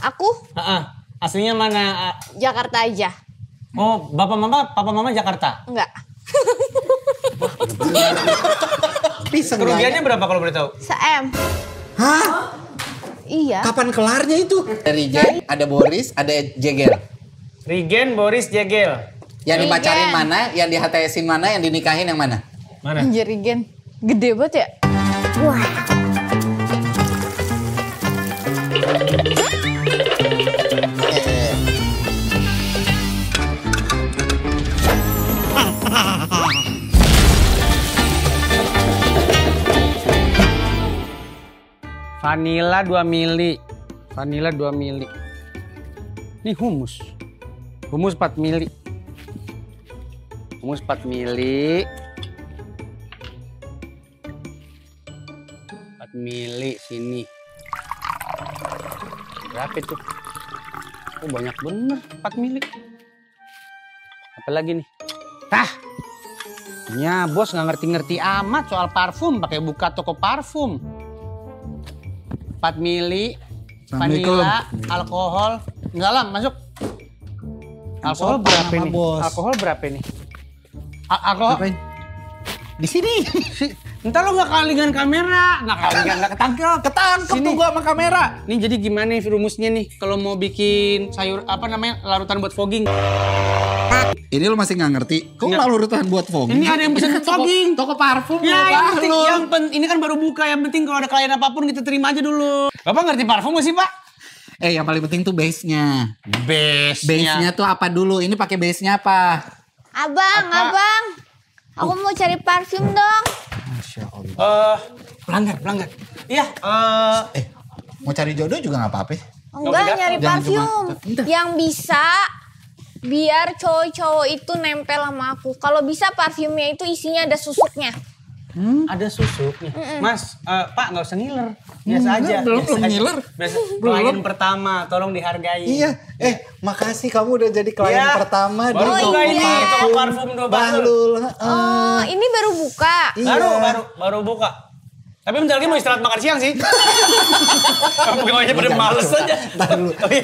Aku? Aslinya mana? Jakarta aja. Oh, papa mama Jakarta? Enggak. Kerugiannya berapa kalau boleh tahu? Se-M. Hah? Iya. Kapan kelarnya itu? Ada Rigen, ada Boris, ada Jegel. Rigen, Boris, Jegel. Yang dipacarin mana, yang di HTS-in mana, yang dinikahin yang mana? Mana? Anjir, Rigen. Gede banget ya? Wah. Vanila 2 mili. Vanila 2 mili. Ini humus. Humus 4 mili. Humus 4 mili. 4 mili sini. Berapa itu? Oh, banyak bener 4 mili. Apa lagi nih? Tah. Ya, bos nggak ngerti-ngerti amat soal parfum, pakai buka toko parfum. 4 mili, vanila, alkohol. Enggak lah, masuk. Alkohol berapa ini? Alkohol berapa ini? Alkohol di sini. Entar lo nggak kalingan kamera, nggak ketangkep. Ketangkep tuh gua sama kamera. Nih jadi gimana nih rumusnya nih kalau mau bikin sayur apa namanya larutan buat fogging? Ini lo masih nggak ngerti? Kok larutan buat fogging? Ini ada yang pesen fogging. Toko parfum. Ya, yang penting ini kan baru buka, yang penting kalau ada klien apapun kita terima aja dulu. Bapak ngerti parfum gak sih, Pak? Yang paling penting tuh base-nya. Base-nya. Base-nya tuh apa dulu? Ini pakai base-nya apa? Abang. Aku mau cari parfum dong. Masya Allah. Pelanggan. Iya. Mau cari jodoh juga nggak apa-apa. Enggak, nyari parfum. Yang bisa biar cowok-cowok itu nempel sama aku. Kalau bisa parfumnya itu isinya ada susuknya. Ada susuknya. Mas, Pak nggak usah ngiler. Biasa aja. Belum ngiler. Klien pertama, tolong dihargai. Iya. Makasih kamu udah jadi klien pertama di toko parfum Bahlul. Oh, ini baru buka. Baru buka. Tapi bentar lagi mau istirahat makan siang sih. Pokoknya pada males aja.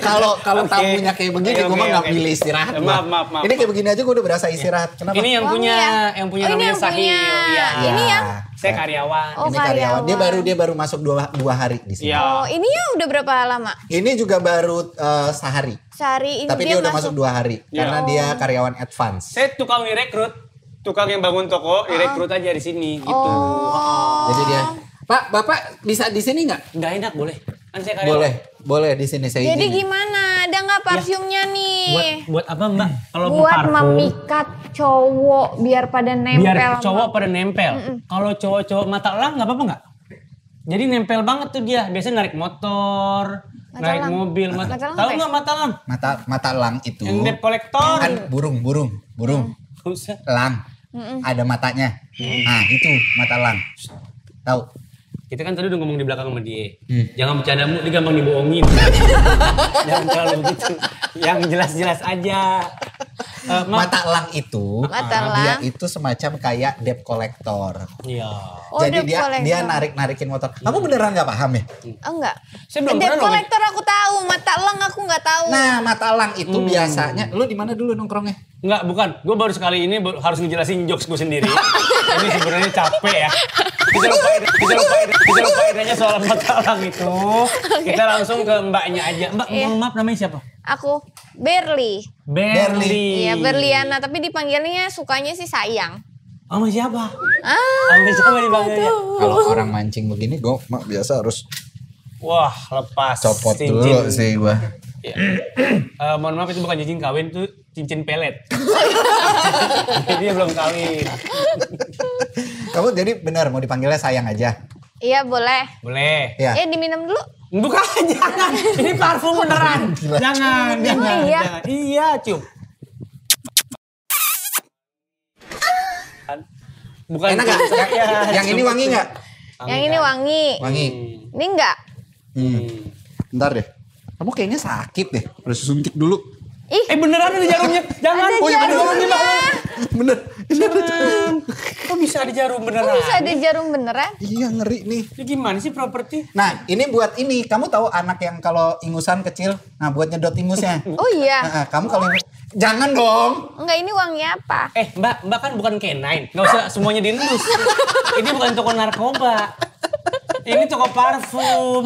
Kalau tamunya kayak begini, gue mah nggak milih istirahat. Maaf. Ini kayak begini aja gue udah berasa istirahat. Kenapa? Ini yang punya namanya Sahil. Iya. Ini yang saya karyawan. Oh, ini karyawan. Dia baru masuk 2 hari di sini. Oh, ini ya udah berapa lama? Ini juga baru sehari. Sehari ini tapi dia udah masuk 2 hari karena dia karyawan advance. Saya tukang direkrut. Tukang yang bangun toko direkrut aja di sini gitu. Jadi dia, Pak, Bapak bisa di sini nggak? Nggak enak, boleh. Kan saya karyawan. Boleh di sini saya izinin. Jadi gimana? Ada nggak parfumnya nih? Buat apa, Mbak? Kalau buat parfum, memikat cowok biar pada nempel. Biar cowok pada nempel. Kalau cowok-cowok mata elang nggak apa-apa nggak? Jadi nempel banget tuh dia. Biasanya narik motor, narik mobil. Tahu nggak mata elang? Mata elang itu. Yang debt collector. Kan burung. Elang. Ada matanya. Nah, itu mata elang. Tahu? Kita kan tadi udah ngomong di belakang sama dia. Jangan bercanda mu, dia gampang dibohongin. Jangan terlalu begitu. Yang jelas-jelas aja. Mata elang itu, dia elang. itu semacam kayak debt collector. Iya. Oh, jadi debt dia narik-narikin motor. Kamu beneran nggak paham ya? Enggak. Saya belum Debt pernah collector aku tahu, mata elang aku nggak tahu. Nah, mata elang itu biasanya, lu di mana dulu nongkrongnya? Enggak, bukan. Gue baru sekali ini harus ngejelasin jokes gue sendiri. Ini sebenarnya capek ya. Kita lupain aja soal mata elang itu. Kita langsung ke mbaknya aja. Mbak, mohon maaf namanya siapa? Aku Berli. Iya, Berliana, tapi dipanggilnya sukanya sih sayang. Sama siapa? Sama siapa dipanggilnya? Kalau orang mancing begini, gue biasa harus wah, lepas copot cincin. dulu sih gue. Ya. Mohon maaf, itu bukan cincin kawin, itu cincin pelet. Dia belum kawin. Kamu jadi benar mau dipanggilnya sayang aja? Iya, boleh. Boleh. Ya. Diminum dulu. Bukan, jangan. Ini parfum beneran. Jangan. Iya. Iya, cium. Bukan. Enak gak? Yang ini wangi gak? Yang ini wangi. Wangi. Ini enggak? Bentar deh. Kamu kayaknya sakit deh. Harus suntik dulu. Ih. Beneran ada jarumnya. Jangan. Ada Oh, ya, jarumnya. Bener. Beneran. Kok bisa ada jarum beneran? Kok bisa ada jarum beneran? Iya ngeri nih. Ini gimana sih properti? Nah ini buat ini. Kamu tahu anak yang kalau ingusan kecil, nah buat nyedot ingusnya. Oh iya. Nah, kamu kalau jangan dong. Enggak, ini uangnya apa? Mbak kan bukan K9. Nggak usah semuanya diendus. Ini bukan toko narkoba. Ini toko parfum.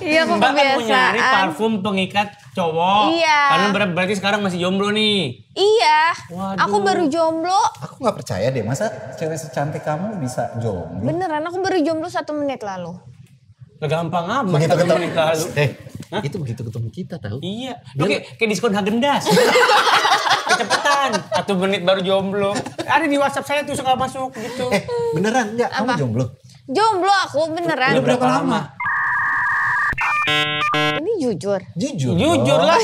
Iya, kok Mbak kan mau kebiasaan. nyari parfum pengikat cowok. Iya. Karena berarti sekarang masih jomblo nih. Iya. Waduh. Aku baru jomblo. Aku nggak percaya deh, masa cewek secantik kamu bisa jomblo? Beneran, aku baru jomblo 1 menit lalu. Lah gampang amat. Begitu tapi ketemu, menit lalu. Itu begitu ketemu kita tahu? Iya. Kayak diskon Hagendas. Kecepatan. 1 menit baru jomblo. Ada di WhatsApp saya tuh suka masuk gitu. Beneran nggak? Kamu Apa? jomblo? Jomblo aku beneran. Udah berapa lama? Ini jujur. Jujur. Jujur lah.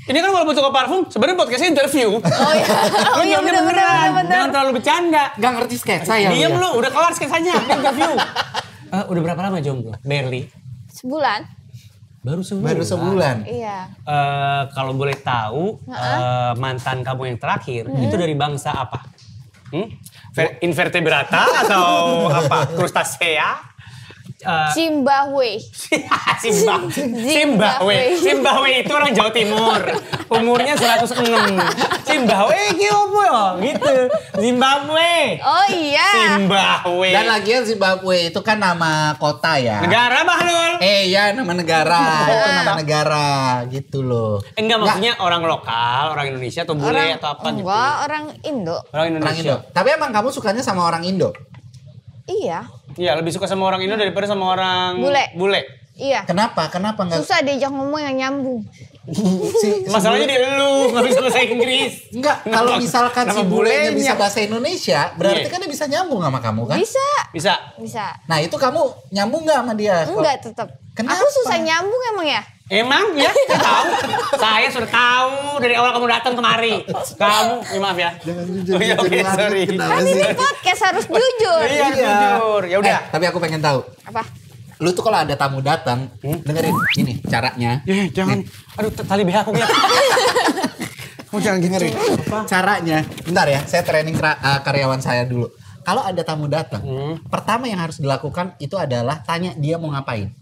Ini kan walaupun toko parfum, sebenarnya podcastnya interview. Oh iya. Oh iya, Jawabnya bener. Jangan terlalu bercanda. Gak ngerti sketsa ya? Diam lu, udah kelar sketsanya. Ini interview. Udah berapa lama jomblo? Barely. Sebulan? Baru sebulan. Baru sebulan. Iya. Kalau boleh tahu, mantan kamu yang terakhir itu dari bangsa apa? Invertebrata atau apa? Krustasea? Zimbabwe. Zimbabwe itu orang Jawa Timur. Umurnya 106. Zimbabwe gitu. Zimbabwe. Oh iya. Zimbabwe. Dan lagian Zimbabwe itu kan nama kota ya. Negara Bahlul. Ya nama negara. Itu nama negara gitu loh. Enggak, maksudnya orang lokal, orang Indonesia atau bule atau apa gitu. Enggak, orang Indo. Orang Orang Indonesia. Indo. Tapi emang kamu sukanya sama orang Indo? Iya. Iya, lebih suka sama orang Indo daripada sama orang Bule. Iya. Kenapa nggak? Susah diajak ngomong yang nyambung. Masalahnya di lu, nggak bisa bahasa Inggris. Enggak, kalau misalkan si nama bulenya bulenya. bisa bahasa Indonesia, berarti Iya. kan dia bisa nyambung sama kamu kan? Bisa. Bisa. Nah itu kamu nyambung nggak sama dia? Enggak tetap. Kenapa? Aku susah nyambung emang ya? Emang ya, saya tahu. Saya sudah tahu dari awal kamu datang kemari. Kamu, maaf ya. Jangan jujur, Oh, iya, jujur oke, banget, sorry. kenapa Kan sih? ini podcast harus jujur. Iya, jujur. Ya udah. Tapi aku pengen tahu. Apa? Lu tuh kalau ada tamu datang, dengerin ini caranya. Jangan. Aduh, tali BH aku lihat. Kamu jangan dengerin. Caranya. Bentar ya, saya training karyawan saya dulu. Kalau ada tamu datang, pertama yang harus dilakukan itu adalah tanya dia mau ngapain.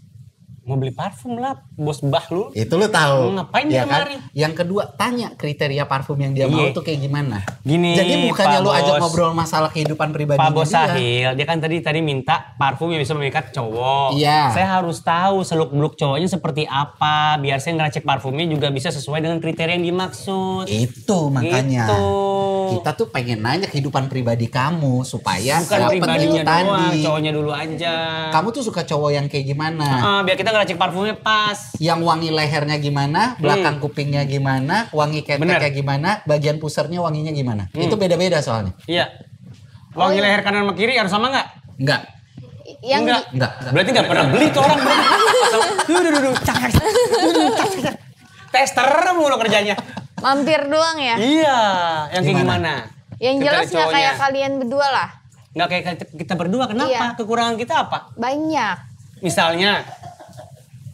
Mau beli parfum lah, bos Bahlul. Itu lu tahu. Ngapain dia ya kan? kemari? Yang kedua, tanya kriteria parfum yang dia mau Iya. tuh kayak gimana. Gini, Jadi bukannya Pak lu ajak Bos. ngobrol masalah kehidupan pribadinya Pak Bos dia. Sahil, dia kan tadi minta parfum yang bisa memikat cowok. Iya. Saya harus tahu seluk-beluk cowoknya seperti apa, biar saya ngeracik parfumnya juga bisa sesuai dengan kriteria yang dimaksud. Itu makanya. Gitu. Kita tuh pengen nanya kehidupan pribadi kamu supaya Bukan dapet pribadinya itu doang, tadi. cowoknya dulu aja. Kamu tuh suka cowok yang kayak gimana? Biar kita ngeracik parfumnya pas. Yang wangi lehernya gimana, belakang kupingnya gimana, wangi keteknya Bener. gimana, bagian pusernya wanginya gimana. Itu beda-beda soalnya. Iya. Wangi leher kanan sama kiri harus sama nggak? Enggak. Yang Enggak. Berarti nggak pernah beli tuh orang. Duh, cak. Tester mulu kerjanya. mampir doang ya? Iya, yang kayak Gimana? gimana? Yang Kriteria jelas nggak cowoknya. kayak kalian berdua lah. Nggak kayak kita berdua, kenapa? Iya. Kekurangan kita apa? Banyak. Misalnya,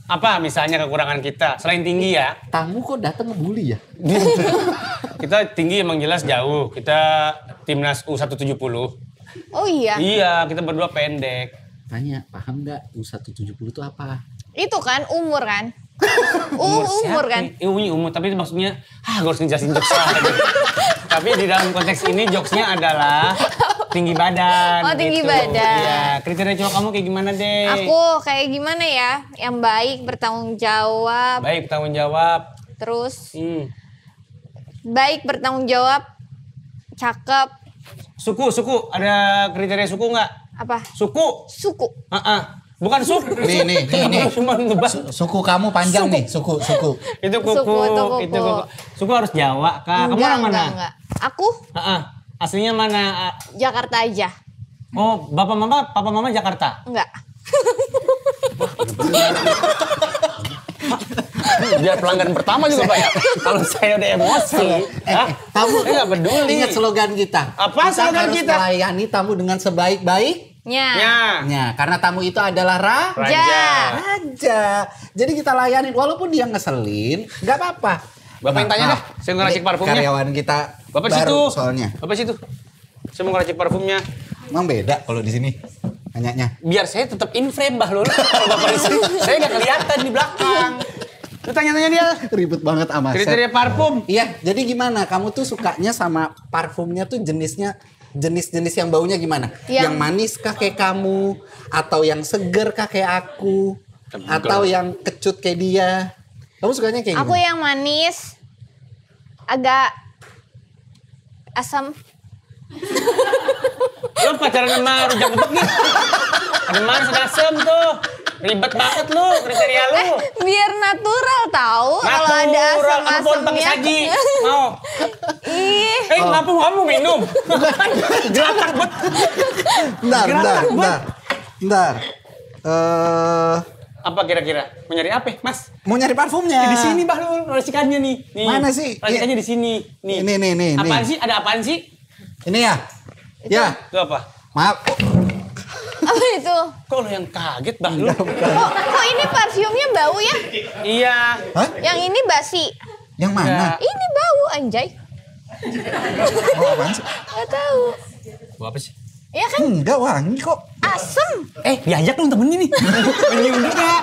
apa misalnya kekurangan kita? Selain tinggi ya, Tamu kok datang ngebully ya? kita tinggi emang jelas jauh. Kita timnas U170. Oh iya. Iya, kita berdua pendek. Tanya, paham nggak U170 itu apa? Itu kan umur kan? siapa Umur kan? nih? Umur, tapi itu maksudnya, gue harus ngejelasin jokes lagi. Tapi di dalam konteks ini jokesnya adalah tinggi badan. Oh, tinggi gitu. badan. Iya, kriteria cowok kamu kayak gimana deh? Aku kayak gimana ya? Yang baik, bertanggung jawab, Baik, tanggung jawab. terus Hmm. baik bertanggung jawab, cakep, Suku, ada kriteria suku nggak? apa? Suku. Suku. Bukan suku. Nih. Cuma nebak. Suku kamu panjang nih, suku. Itu kuku. Suku, itu kuku. Itu kuku. Suku harus Jawa, Kak. Kamu orang mana? Enggak. Aku Aslinya mana? Jakarta aja. Oh, papa mama Jakarta. Enggak. Biar pelanggan pertama juga Pak ya. Kalau saya udah emosi, Tamu saya nggak peduli. Ingat slogan kita. Apa slogan harus kita? melayani tamu dengan sebaik-baiknya. Ya. Karena tamu itu adalah Raja. raja. Jadi kita layanin walaupun dia ngeselin, nggak apa-apa. Bapak yang tanya dah, saya ngeracik ini parfumnya. Karyawan kita Bapak baru situ. soalnya. Bapak situ. Saya mau ngeracik parfumnya. Emang beda kalau di sini nanyanya. Biar saya tetap in frame Bahlul. Kalau Bapak di sini, saya nggak kelihatan di belakang. Lu tanya-tanya dia. Ribet banget sama Kriteria parfum. Iya, jadi gimana? Kamu tuh sukanya sama parfumnya tuh jenis-jenis yang baunya gimana? Yang manis kah kayak kamu? Atau yang seger kah kayak aku? Atau yang kecut kayak dia? Kamu sukanya kayak gimana? Aku yang manis, agak asam. Lu pacaran sama rujak uduk nih. Ada manis ada asem tuh. Ribet banget lu kriteria lu. Biar natural tahu kalau ada asam-asamnya. Saji. Mau. Ih. Kenapa kamu minum? Gelatak bet. Bentar. Apa kira-kira? Mau nyari apa, Mas? Mau nyari parfumnya. Di sini Bahlul, rasikannya nih. Mana sih? Rasikannya di sini. Nih. Ini. Apaan sih? Ada apaan sih? Ini ya? Ya. Itu apa? Maaf. Apa itu? Kok lu yang kaget, Bahlul? Kok ini parfumnya bau ya? Iya. Hah? Yang ini basi. Yang mana? Ini bau anjay. Oh, apaan sih? Gak tahu. Bau apa sih? Ya kan? Enggak wangi kok. Asem. Diajak lu temennya nih. Menyium juga.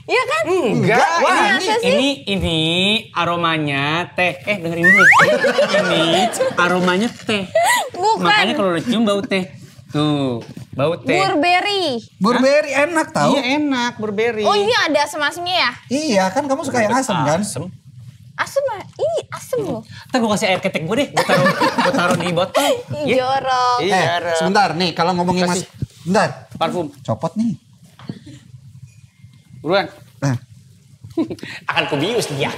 Iya kan? Enggak, wangi. Ini aromanya teh. Dengerin dulu. Ini aromanya teh. Bukan. Makanya kalau lu cium bau teh. Tuh, bau teh. Burberry enak tau. Iya enak, burberry. Oh ini ada asam-asamnya ya? Iya kan kamu suka yang asam kan? Asem. Asem lah. Ini asem loh. Ntar gue kasih air ketek gue deh. Gue taruh di botol. Ih, jorok. Sebentar nih kalau ngomongin mas. Bentar. Parfum. Copot nih. Buruan. Nah. Akan kubius dia.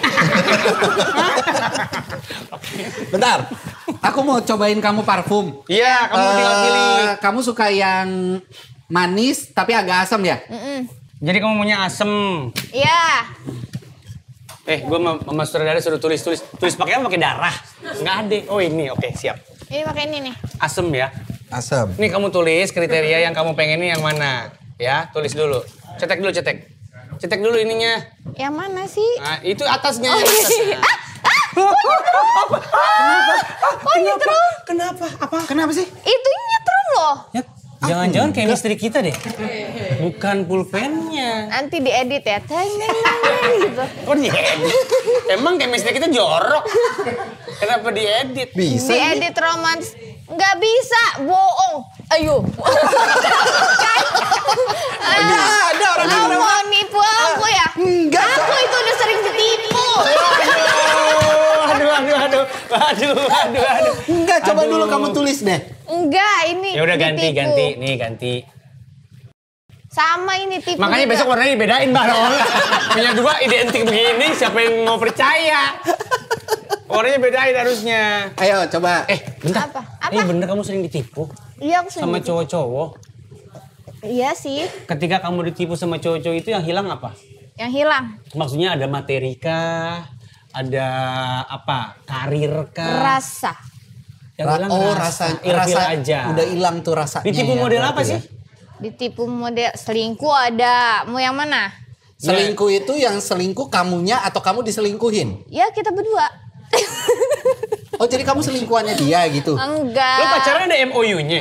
Bentar. Aku mau cobain kamu parfum. Iya, kamu tinggal pilih. Kamu suka yang manis tapi agak asam ya? Jadi kamu maunya asem. Iya. Gue sama sutradara suruh tulis pakai apa? Pakai darah. Nggak ada. Oh ini, oke siap. Ini pakai ini nih. Asem ya. Asam. Nih kamu tulis kriteria yang kamu pengen ini yang mana. Ya, tulis dulu. Cetek dulu. Cetek dulu ininya. Yang mana sih? Nah, itu atasnya. Oh, atasnya. nyetrum. Kenapa sih? Itu nyetrum loh. Ya, jangan-jangan chemistry kita deh. Bukan pulpennya. Nanti diedit ya. Teng gitu. Oh diedit? Emang chemistry kita jorok. Kenapa diedit? Bisa. Diedit romans. Nggak bisa, bohong. Ayo. Ada orang Kamu mau nipu aku ya? Enggak. Aku itu udah sering ditipu. Aduh. Enggak, coba dulu kamu tulis deh. Enggak, ini Ya udah ganti. ditipu. Nih ganti. Sama ini tipu. Makanya juga. besok warnanya dibedain, Mbak. Punya dua identik begini, siapa yang mau percaya? Warnanya bedain harusnya. Ayo coba. Bentar. Apa? Ini bener kamu sering ditipu Iya, aku sering sama ditipu. cowok-cowok. Iya sih, Ketika kamu ditipu sama cowok-cowok itu yang hilang apa? yang hilang. Maksudnya ada materi kah? Ada apa? Karir kah? Rasa. Yang hilang rasa ilfil aja. udah hilang tuh rasanya. Ditipu ya, model berarti apa ya. sih? Ditipu model selingkuh ada. Mau yang mana? Selingkuh itu yang selingkuh kamunya atau kamu diselingkuhin? Ya kita berdua. Oh jadi kamu selingkuhannya dia gitu? Enggak. Lo pacaran ada MOU-nya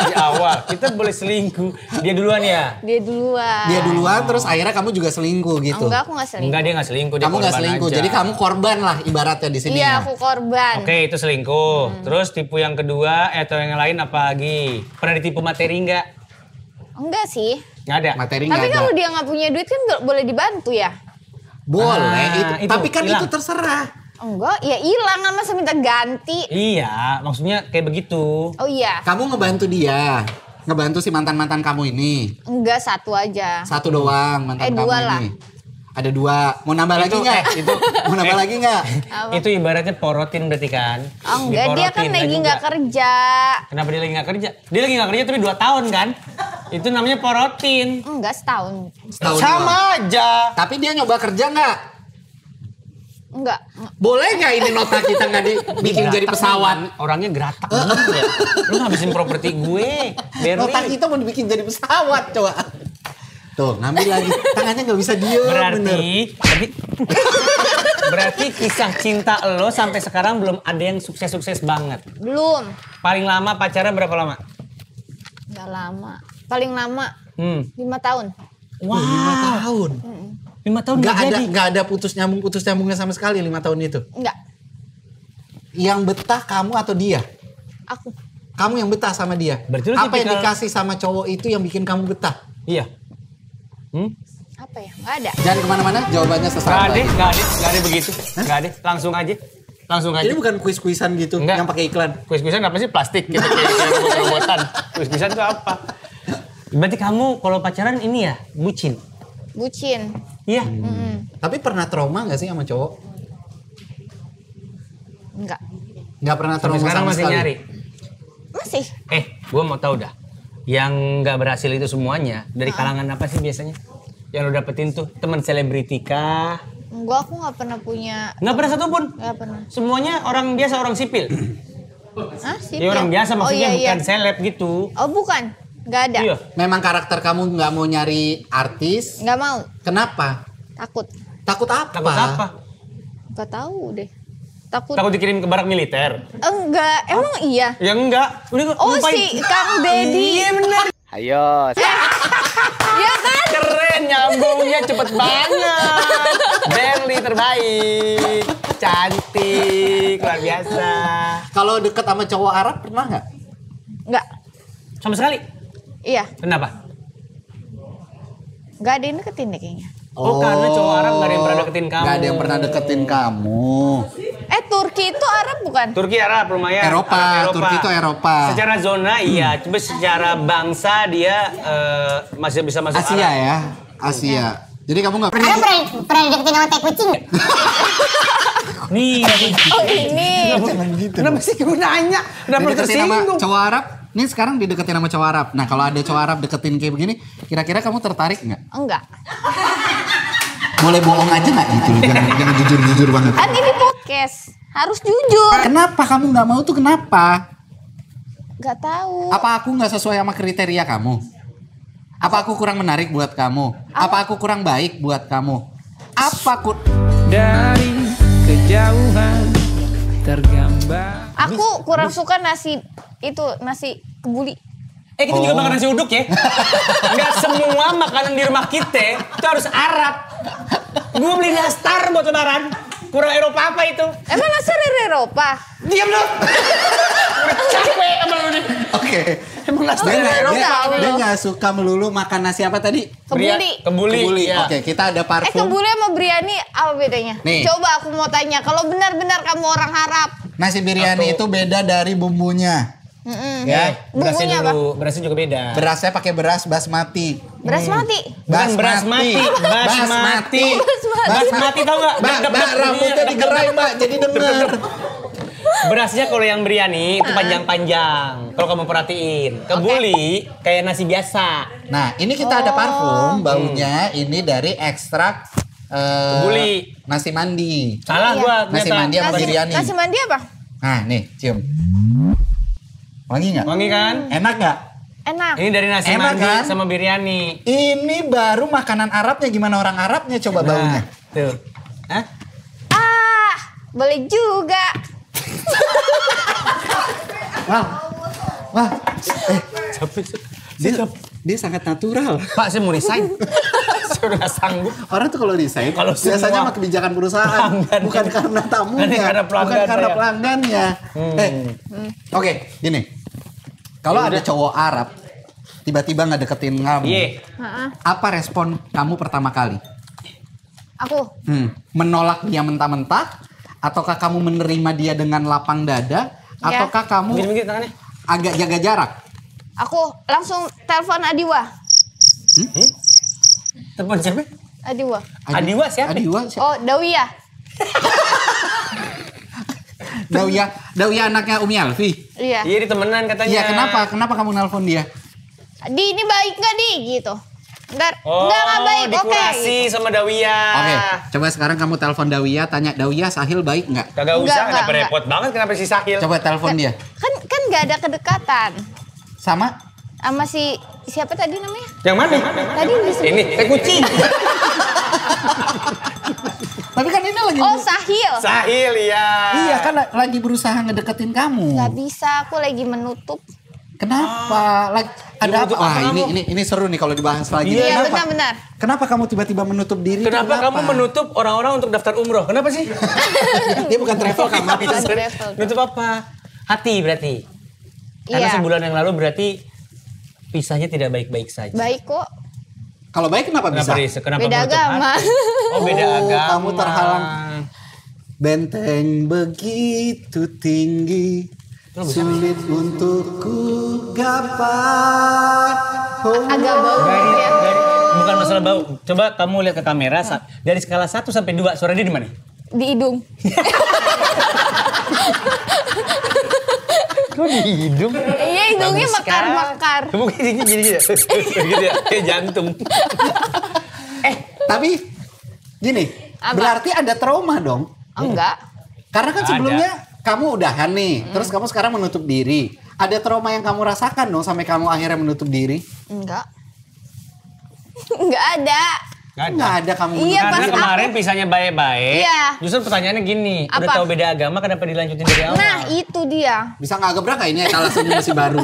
di awal. Kita boleh selingkuh. Dia duluan ya? Dia duluan. Dia duluan terus akhirnya kamu juga selingkuh gitu? Enggak, aku gak selingkuh. Enggak, dia nggak selingkuh. Dia Kamu nggak korban selingkuh, aja. jadi kamu korban lah ibaratnya di sini Iya, ya? aku korban. Oke, itu selingkuh. Terus tipu yang kedua atau yang lain apa lagi? Pernah ditipu materi nggak? Enggak sih. Nggak ada. Materi Tapi nggak ada? kalau dia nggak punya duit kan boleh dibantu ya? Boleh, itu tapi kan hilang. itu terserah. Enggak, ya hilang kan masa minta ganti. Iya, maksudnya kayak begitu. Oh iya. Kamu ngebantu dia, ngebantu si mantan-mantan kamu ini. Enggak, satu aja. Satu doang mantan kamu dua lah. ini. Ada dua. Mau nambah lagi nggak? Mau nambah lagi nggak? Itu ibaratnya porotin berarti kan? Oh enggak, dia kan Diporotin, lagi juga. nggak kerja. Kenapa dia lagi nggak kerja? Dia lagi nggak kerja tapi 2 tahun kan? Itu namanya porotin. Enggak, setahun. Setahun doang. Sama aja. Tapi dia nyoba kerja nggak? Enggak. Boleh nggak ini nota kita nggak dibikin jadi pesawat? Orangnya geratak banget ya. Lu ngabisin properti gue. Nota Berli. kita mau dibikin jadi pesawat coba. Tuh ngambil lagi. Tangannya nggak bisa diem. Berarti Bener. tadi Berarti kisah cinta lo sampai sekarang belum ada yang sukses-sukses banget. Belum. Paling lama pacaran berapa lama? Nggak lama. Paling lama 5 tahun. Wow. 5 tahun. 5 tahun Nggak ada putus nyambungnya sama sekali 5 tahun itu. Enggak. Yang betah kamu atau dia? Aku. Kamu yang betah sama dia. Berarti apa yang dikasih sama cowok itu yang bikin kamu betah? Iya. Apa ya? Nggak ada. Jangan kemana-mana, jawabannya sesaat. Nggak ada begitu. Nggak ada, langsung aja. Ini bukan kuis-kuisan gitu yang pakai iklan. Kuis-kuisan apa sih? Plastik gitu, kayak robot-robotan. Kuis-kuisan itu apa? Berarti kamu kalau pacaran ini ya, bucin? Bucin. Iya. Tapi pernah trauma nggak sih sama cowok? Enggak. Nggak pernah trauma Sampai sekarang sama masih sekali. nyari? Masih. Gue mau tahu dah. Yang nggak berhasil itu semuanya dari kalangan apa sih biasanya? Yang lo dapetin tuh teman selebriti kah? Enggak, aku nggak pernah punya. Nggak pernah satupun? Nggak pernah. Semuanya orang biasa, orang sipil? Hah? Ya orang biasa maksudnya, bukan seleb gitu. Oh bukan, nggak ada. Iya. Memang karakter kamu nggak mau nyari artis? Nggak mau. Kenapa? Takut. Takut apa? Takut apa? Nggak tahu deh. Takut. Takut dikirim ke barak militer? Enggak, emang iya. Ya enggak. Udah, Oh lupain. si Kang Deddy. Iya bener. Ayo. Iya kan? Keren, nyambungnya cepet banget. Berli terbaik. Cantik, luar biasa. Kalau deket sama cowok Arab pernah nggak? Enggak. Sama sekali? Iya. Kenapa? Nggak ada yang deketin deh kayaknya. Oh, karena cowok Arab gak ada yang pernah deketin kamu. Gak ada yang pernah deketin kamu. Turki itu Arab bukan? Turki Arab lumayan. Eropa. Turki itu Eropa. Secara zona iya, coba secara bangsa dia masih bisa masuk Asia Arab. ya, Asia. Jadi kamu nggak Kalian pernah deketin sama tai kucing nggak? Nih, Oh ini. Jangan gitu. kenapa sih kamu nanya? Kenapa Dideketin sama tersinggung? cowok Arab. Nih sekarang dideketin sama cowok Arab. Nah kalau ada cowok Arab deketin kayak begini, kira-kira kamu tertarik nggak? Enggak. Boleh bohong aja nggak gitu? Jangan jujur banget. Kan ini podcast. Harus jujur. Kenapa kamu nggak mau tuh kenapa? Nggak tahu. Apa aku nggak sesuai sama kriteria kamu? Apa aku kurang menarik buat kamu? Apa aku kurang baik buat kamu? Apa aku... Dari kejauhan tergambar. Aku kurang suka nasi kebuli. Kita juga makan nasi uduk ya. Enggak semua makanan di rumah kita itu harus Arab. Gue beli nastar buat lebaran. Kurang Eropa apa itu? Emang nasi dari Eropa? Diam lu. Udah capek sama lu nih. Oke. Emang nastar Dia dari nggak Eropa. dia nggak suka melulu makan nasi apa tadi? Kebuli. Kebuli. Ya. Oke, kita ada parfum. Kebuli sama biryani apa bedanya? Nih. Coba aku mau tanya. Kalau benar-benar kamu orang Arab. Nasi biryani itu beda dari bumbunya. Ya. Bumbunya apa? Berasnya juga beda. Berasnya pakai beras basmati. Beras mati. Bukan beras mati. Basmati. Basmati tau gak? Mbak, rambutnya digerai mbak, jadi denger. Berasnya kalau yang biryani itu panjang-panjang. Kalau kamu perhatiin. Kebuli kayak nasi biasa. Nah, ini kita ada parfum, baunya ini dari ekstrak Kebuli. nasi mandi. Salah Iya. gua Nasi ternyata. mandi apa biryani? Nasi mandi apa? Nah, nih, cium. Wangi nggak? Wangi kan? Enak nggak? Enak. Ini dari nasi Enak mandi kan? sama biryani. Ini baru makanan Arabnya, gimana orang Arabnya coba baunya? Tuh. Hah? Boleh juga. Wah, Capek. dia sangat natural. Pak, saya mau resign. Saya udah gak sanggup. Orang tuh kalau desain, Kalau biasanya semua sama kebijakan perusahaan, pelanggan. bukan karena tamunya, Ini karena pelanggan bukan karena saya. pelanggannya. Oke, gini. Kalau ada cowok Arab, tiba-tiba nggak deketin kamu, Iya. apa respon kamu pertama kali? Aku. Menolak dia mentah-mentah, ataukah kamu menerima dia dengan lapang dada, ataukah kamu Begini tangannya. agak jaga jarak? Aku langsung telepon Adiwa. Telepon siapa? Adiwa. Adiwa siapa? Adiwa siapa? Oh, Dawiyah. Dawiyah anaknya Umi Alfi. Iya. Iya, di temenan katanya. Iya, kenapa kamu nelpon dia? Di ini baik nggak di gitu? Enggak baik. Oke. dikurasi sama Dawia. Oke, coba sekarang kamu telepon Dawiyah, tanya Dawiyah Sahil baik nggak? Kagak Enggak, usah, enggak, kenapa repot banget kenapa si Sahil? Coba telepon dia. Kan nggak ada kedekatan. Sama? Sama si siapa tadi namanya? Yang mana? Tadi disebut. Ini, teh kucing. Tapi kan ini lagi. Oh, Sahil. Sahil ya. Iya kan lagi berusaha ngedeketin kamu. Gak bisa, aku lagi menutup. Kenapa? Ada apa? Wah, ini seru nih kalau dibahas lagi. Iya, Kenapa? benar-benar. Kenapa kamu tiba-tiba menutup diri? Kenapa kamu menutup orang-orang untuk daftar umroh? Kenapa sih? Dia bukan travel kamu. Bukan travel. Nutup apa? Hati berarti. Karena Iya. sebulan yang lalu berarti pisahnya tidak baik-baik saja. Baik kok. Kalau baik kenapa bisa? Kenapa Beda menutup agama. hati? Oh, beda Oh, agama. kamu terhalang. Benteng begitu tinggi, sulit untukku gapai. Agak bau ya. Bukan masalah bau. Coba kamu lihat ke kamera. Dari skala 1 sampai 2, suara dia di mana? Di hidung. Kok di hidung? Iya, hidungnya mekar-mekar. Mungkin gini ya. Gitu ya, kayak jantung. Tapi gini, Apa? berarti ada trauma dong. Oh, enggak. Karena kan Ada. sebelumnya kamu udahan nih, terus kamu sekarang menutup diri. Ada trauma yang kamu rasakan dong sampai kamu akhirnya menutup diri? Enggak. Enggak ada. Nggak ada kamu Iya, menutup pas Karena kemarin pisahnya baik-baik. Iya. Justru pertanyaannya gini, udah Apa? tahu beda agama kenapa dilanjutin dari awal? Nah, itu dia. Bisa nggak gebrak gak ini etalasenya masih baru?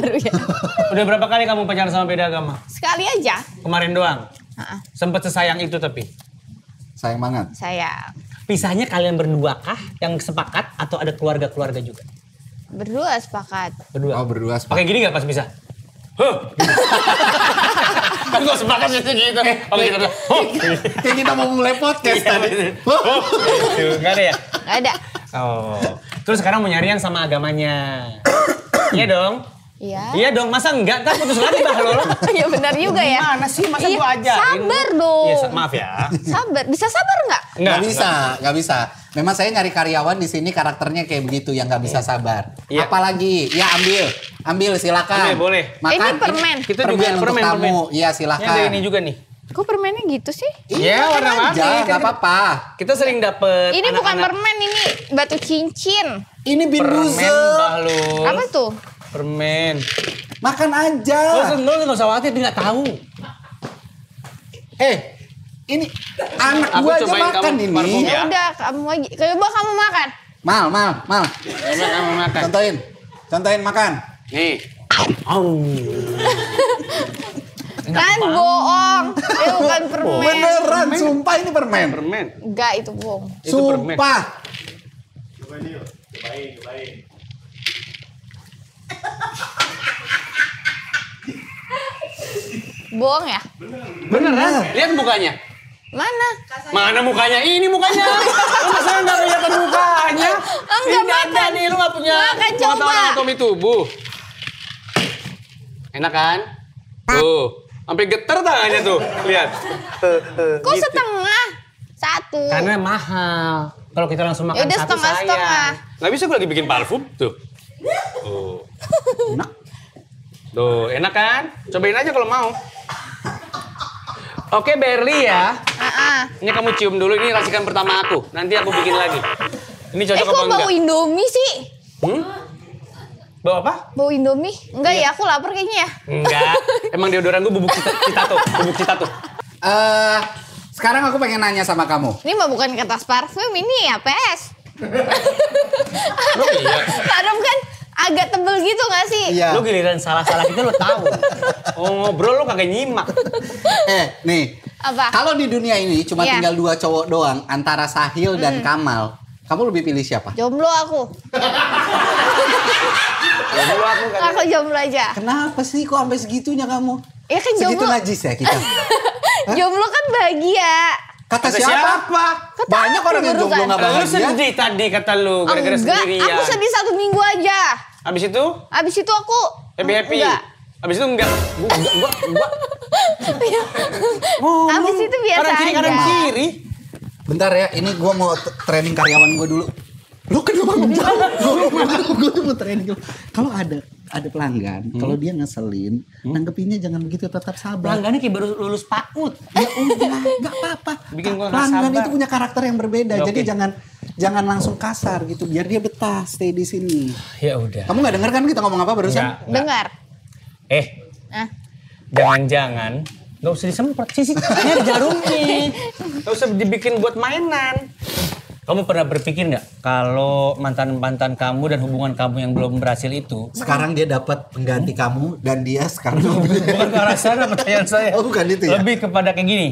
Udah berapa kali kamu pacaran sama beda agama? Sekali aja. Kemarin doang. Heeh. Sempet sesayang itu tapi. Sayang banget. Saya Pisahnya kalian berdua kah yang sepakat atau ada keluarga-keluarga juga? berdua sepakat. Berdua. Oh berdua sepakat. Pakai gini gak pas pisah? Huh. Kan gue sepakat gitu. Oke kita bilang, huh. Kayak kita mau mulai podcast tadi. Oh, gitu. Nggak ada ya? Nggak ada. Oh. Terus sekarang mau nyari yang sama agamanya. Iya dong? Iya. Iya dong, masa enggak? Kan putus lagi Bahlul. Iya benar juga ya. Gimana sih? Masa Iya, gua ajarin? sabar dong. Iya, maaf ya. Sabar. Bisa sabar nggak? Nggak bisa. Memang saya nyari karyawan di sini karakternya kayak begitu yang nggak bisa sabar. Iya. Apalagi, ya ambil silakan. Ambil, boleh. Makan. Ini permen. Kita permen juga untuk permen, kamu. permen. Iya Ini silakan. ada ini juga nih. Kok permennya gitu sih? Iya, makan warna-warni. aja, Kan nggak apa-apa. Kita sering dapet Ini bukan anak-anak permen, ini batu cincin. Ini bin permen buzel. Bahlul. Apa tuh? Permen. Makan aja. Lu nggak usah khawatir, dia nggak tahu. Ini anak Aku gua aja cobain makan kamu parfum ini. ya. Ya udah, kamu aja. Coba kamu makan. Mal. Coba kamu makan. Contohin makan. Nih. Kan bohong. Ini bukan permen. Beneran, sumpah ini permen. Permen. Enggak, itu bohong. Itu permen. Sumpah. Bohong ya? Beneran? Lihat mukanya. Mana? Mana mukanya? Ini mukanya. Lu masa nggak kelihatan mukanya? Enggak, Ini ada makan. nih, lu nggak punya Makan, pengetahuan coba. anatomi tubuh. Enak kan? Tuh, sampai geter tangannya tuh. Lihat. Kok Gitu. setengah? Satu. Karena mahal. Kalau kita langsung makan Yaudah, satu setengah-setengah. sayang. Nggak bisa gue lagi bikin parfum. Tuh. Tuh. Enak. Tuh, enak kan? Cobain aja kalau mau. Oke, Berli ya. Ini kamu cium dulu, ini racikan pertama aku. Nanti aku bikin lagi. Ini cocok apa Kok enggak? bau Indomie sih? Bau apa? Bau Indomie? Enggak ya, aku lapar kayaknya ya. Enggak. Emang deodoran gue bubuk citato. Bubuk citato. Sekarang aku pengen nanya sama kamu. Ini mah bukan kertas parfum, ini ya PS. Lu iya. Parfum kan agak tebel gitu gak sih? Iya. Lu giliran salah-salah kita lu tahu. Oh, ngobrol lu kagak nyimak. Nih. Apa? Kalau di dunia ini cuma Iya. tinggal 2 cowok doang antara Sahil dan Kamal, kamu lebih pilih siapa? Jomblo aku. Dulu aku kan. Aku jomblo aja. Kenapa sih kok sampai segitunya kamu? Ya kan Segitu jomblo. najis ya kita. Jomblo kan bahagia. Kata Kata siapa? siapa? Banyak orang yang jomblo nggak Lu bahagia. sedih tadi kata lu gara-gara Enggak, sendirian. aku sedih 1 minggu aja. Habis itu Abis itu aku happy. Enggak. Habis itu enggak. Enggak. Abis itu biasa Kanan kiri, aja. kanan kiri. Bentar ya, ini gua mau training karyawan gua dulu. Lu kenapa menjawab? Gua tuh mau training. Kalau ada pelanggan, kalau dia ngeselin, nanggepinnya jangan begitu, tetap sabar. Pelanggannya kayak baru lulus PAUD. Ya udah, nggak apa-apa. Bikin gua nggak Pelanggan sabar. itu punya karakter yang berbeda, Ya, jadi oke. jangan langsung kasar gitu, biar dia betah stay di sini. Ya udah. Kamu nggak dengar kan kita ngomong apa barusan? Enggak. Dengar. Nah, jangan-jangan nggak usah disemprot sih. Ini ada jarumnya. Nggak usah dibikin buat mainan. Kamu pernah berpikir nggak kalau mantan kamu dan hubungan kamu yang belum berhasil itu sekarang dia dapat pengganti kamu dan dia sekarang bukan ke arah sana pertanyaan saya. Oh, bukan itu ya? Lebih kepada kayak gini.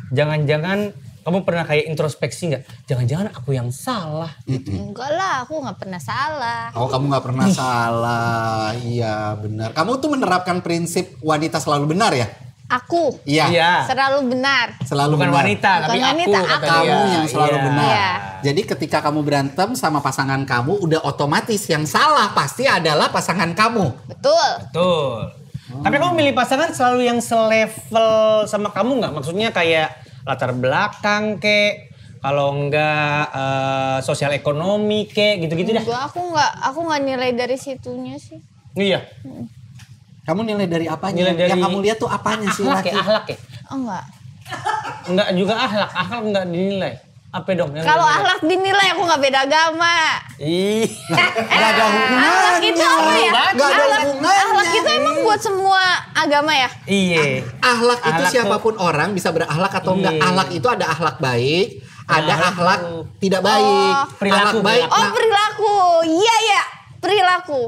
Jangan-jangan kamu pernah kayak introspeksi nggak? Jangan-jangan aku yang salah. Enggak lah, aku nggak pernah salah. Oh, kamu nggak pernah salah. Iya, benar. Kamu tuh menerapkan prinsip wanita selalu benar ya? Aku Iya. selalu benar. Selalu Bukan benar. wanita, tapi Bukan wanita, aku. kata aku. dia. Kamu yang selalu Iya. benar. Iya. Jadi ketika kamu berantem sama pasangan kamu, udah otomatis yang salah pasti adalah pasangan kamu. Betul. Betul. Tapi kamu milih pasangan selalu yang selevel sama kamu nggak? Maksudnya kayak latar belakang kek, kalau enggak sosial ekonomi kek, gitu-gitu dah. Enggak, aku nggak nilai dari situnya sih. Iya. Kamu nilai dari apanya? Nilai dari yang kamu lihat tuh apanya sih laki? Ahlak ya? Oh enggak. Enggak juga ahlak enggak dinilai. Apa dong? yang Kalau dinilai? akhlak dinilai aku nggak beda agama. Ih. Gak ada hubungannya. Akhlak itu apa ya? Gak ada hubungannya. Akhlak itu emang buat semua agama ya? Iya. Ahlak itu Ahlak siapapun orang bisa berakhlak atau enggak. Iya. Ahlak itu ada ahlak baik, ada ahlak ahlak itu. tidak baik. Perilaku, Ahlak baik. perilaku. Oh perilaku. Iya ya, perilaku.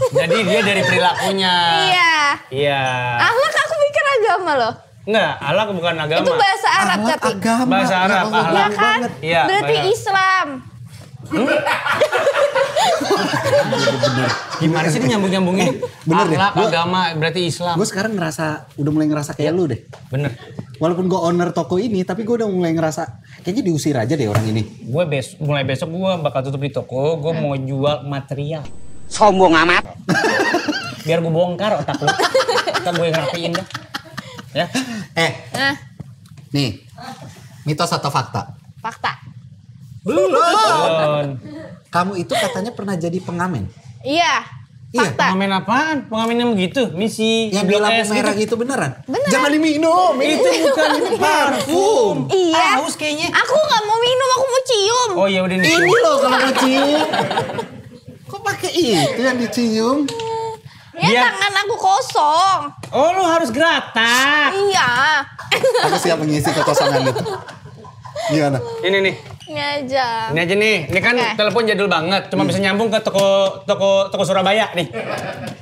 Jadi dia dari perilakunya. Iya. Iya. Akhlak aku pikir agama loh. Enggak, ahlak bukan agama. Itu bahasa Arab Ahlak tapi. agama. Bahasa Arab, Ya Allah, ahlak. Iya bener kan? banget. Iya, Berarti benar. Islam. Gimana sih dia nyambung ini? Bener deh. Ahlak, Gua- agama, berarti Islam. Gue sekarang udah mulai ngerasa kayak lu deh. Bener. Walaupun gue owner toko ini, tapi gue udah mulai ngerasa kayaknya diusir aja deh orang ini. Gue mulai besok gue bakal tutup di toko, gue mau jual material. Sombong amat. Biar gue bongkar otak lu. Ntar gue ngerapiin dah. Ya. Nah, Nih, mitos atau fakta? fakta. Belum. Don. Kamu itu katanya pernah jadi pengamen. Iya. Iya, Fakta. Pengamen apaan? Pengamen yang begitu? Misi Yang di Blok lampu S merah gitu. gitu beneran? Bener. Jangan diminum. Itu bukan parfum. Iya. Haus kayaknya. Aku nggak mau minum, aku mau cium. Oh ya udah nih. Ini loh kalau mau cium. Kok pakai itu yang dicium? Ya Biar- tangan aku kosong. Oh lu harus gerata. Iya. Aku siap mengisi kekosongan itu. Gimana? Ini nih. Ini aja. Ini aja nih. Ini kan Oke. telepon jadul banget. Cuma bisa nyambung ke toko Surabaya nih.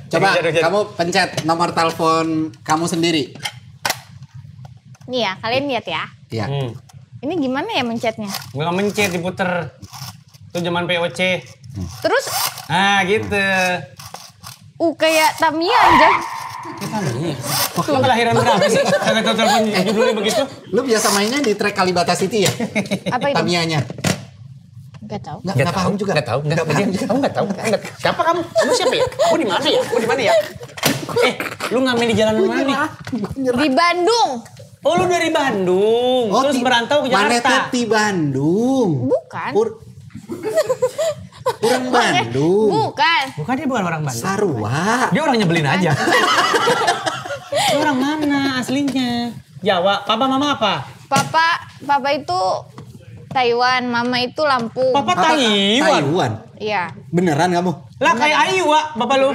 Coba Jadul. kamu pencet nomor telepon kamu sendiri. Nih ya, kalian lihat ya. Iya. Ini gimana ya mencetnya? Gue gak mencet diputer. Itu zaman POC. Terus, Ah gitu. kayak Tamiya aja. Kita nih. Lo kelahiran berapa sih? Kagak tahu telepon judulnya begitu. Lu biasa mainnya di track Kalibata City ya? Apa itu? Tamianya. Gak tahu. Nggak paham juga. Nggak tahu. Nggak paham juga. Kamu nggak tahu. Siapa kamu? Kamu siapa ya? Kamu di mana ya? Kamu di mana ya? Lu ngamen di jalan mana nih? Di Bandung. Oh lu dari Bandung. Terus merantau ke Manetnya Jakarta. di Bandung. Bukan. Orang Bandung. Bukan. Bukan dia bukan orang Bandung. Sarua. Dia orang nyebelin aja. Dia orang mana aslinya? Jawa. Papa mama apa? Papa itu Taiwan, mama itu Lampung. Papa Taiwan. Taiwan. Iya. Beneran kamu? Lah kayak Aywa, bapak lu.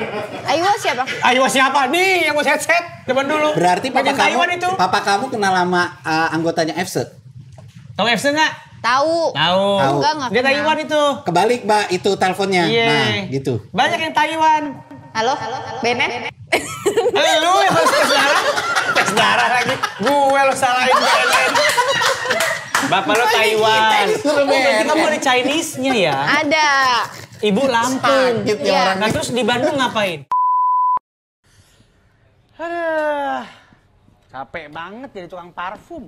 Ayo siapa? Aywa siapa? Nih yang gue set depan dulu. Berarti papa Bagian Taiwan kamu, itu. papa kamu kenal sama anggotanya FC? Tahu FC nggak? Tahu. Tahu. Enggak Dia kenal. Taiwan itu. Kebalik mbak itu teleponnya. Iya. Nah gitu. Banyak yang Taiwan. Halo? Benet? Lu yang harus tes darah. Tes darah lagi. Gue lo salahin Belen. Bapak lo Taiwan. Oh, berarti kamu ada Chinese-nya ya? Ada. Ibu Lampung. Sakit ya Iya. orang. Nah terus di Bandung ngapain? Aduh. Capek banget jadi tukang parfum.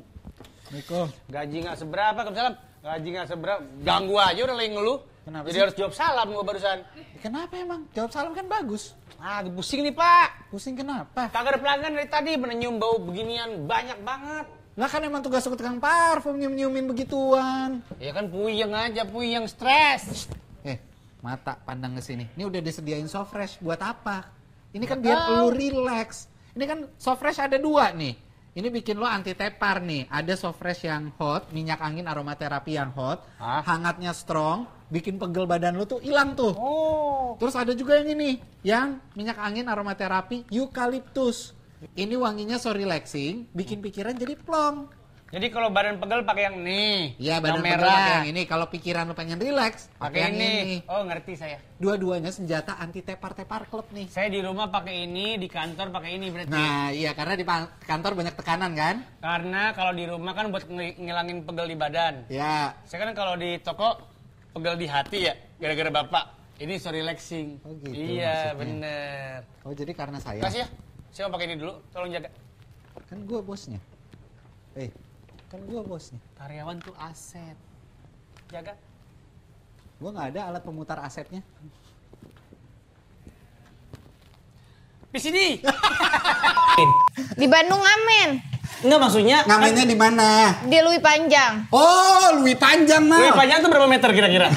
Gaji nggak seberapa, kebetulan gaji nggak seberapa. Ganggu aja udah lagi ngeluh. Kenapa Jadi sih? harus jawab salam gue barusan. Kenapa emang? Jawab salam kan bagus. Ah, pusing nih pak. Pusing kenapa? Kagak ada pelanggan dari tadi, menyium bau beginian banyak banget. Lah kan emang tugas tukang parfum nyium-nyiumin begituan. Ya kan puyeng aja, puyeng stres. Mata pandang ke sini. Ini udah disediain soft fresh buat apa? Ini kan biar lu relax. Ini kan soft fresh ada 2 nih. Ini bikin lo anti tepar nih. Ada soft fresh yang hot, minyak angin aromaterapi yang hot, hangatnya strong, bikin pegel badan lo tuh hilang tuh. Oh. Terus ada juga yang ini, yang minyak angin aromaterapi eucalyptus. Ini wanginya so relaxing, bikin pikiran jadi plong. Jadi kalau badan pegel pakai yang nih. Iya, badan yang pegel merah. pakai yang ini. Kalau pikiran lu pengen rileks, pakai yang ini. Oh, ngerti saya. Dua-duanya senjata anti tepar-tepar klub nih. Saya di rumah pakai ini, di kantor pakai ini berarti. Nah, iya karena di kantor banyak tekanan kan? Karena kalau di rumah kan buat ngilangin pegel di badan. Ya. Saya kan kalau di toko pegel di hati ya, gara-gara bapak. Ini so relaxing. Oh gitu, iya, maksudnya. bener. Oh jadi karena saya. Kasih ya, saya mau pakai ini dulu, tolong jaga. Kan gue bosnya. Kan gue bosnya. Karyawan tuh aset. Jaga. Gue nggak ada alat pemutar asetnya. Di sini. Di Bandung ngamen. Enggak maksudnya. Ngamennya di mana? Di Lui Panjang. Oh, Lui Panjang mah. Lebih panjang tuh berapa meter kira-kira?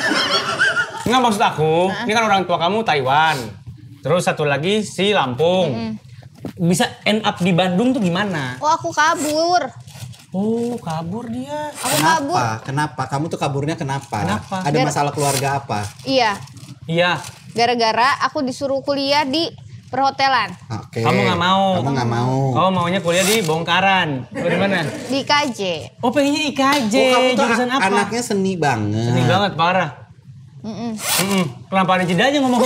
Enggak maksud aku, ini kan orang tua kamu Taiwan. Terus satu lagi si Lampung. Bisa end up di Bandung tuh gimana? Oh aku kabur. Oh, kabur dia. Aku kabur. Kenapa? Kamu tuh kaburnya kenapa? Kenapa? Ada masalah keluarga apa? Iya. Iya. Gara-gara aku disuruh kuliah di perhotelan. Oke. Kamu nggak mau. Kamu nggak mau. Kamu maunya kuliah di Bongkaran. Di mana? Di KJ. Oh, pengennya IKJ. Oh, kamu tuh Jurusan apa? anaknya seni banget. Seni banget, parah. Kenapa ada jeda aja ngomong?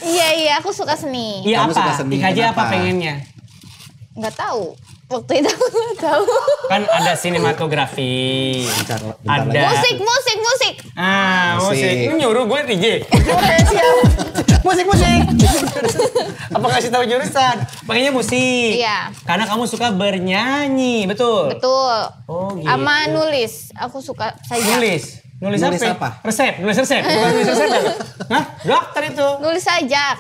Iya, aku suka seni. Iya Kamu apa? suka seni, IKJ apa kenapa? pengennya? Nggak tahu. Waktu itu aku nggak tahu. Kan ada sinematografi. Bentar Ada. lagi. Musik. Musik. Lu nyuruh gue DJ. Siap. Musik. Apa kasih tahu jurusan? Pengennya musik. Iya. Karena kamu suka bernyanyi, betul? Betul. Oh, gitu. Sama nulis. Aku suka saja. Nulis Nulis apa? Nulis resep. Bukan nulis resep. Hah? Dokter itu. Nulis sajak.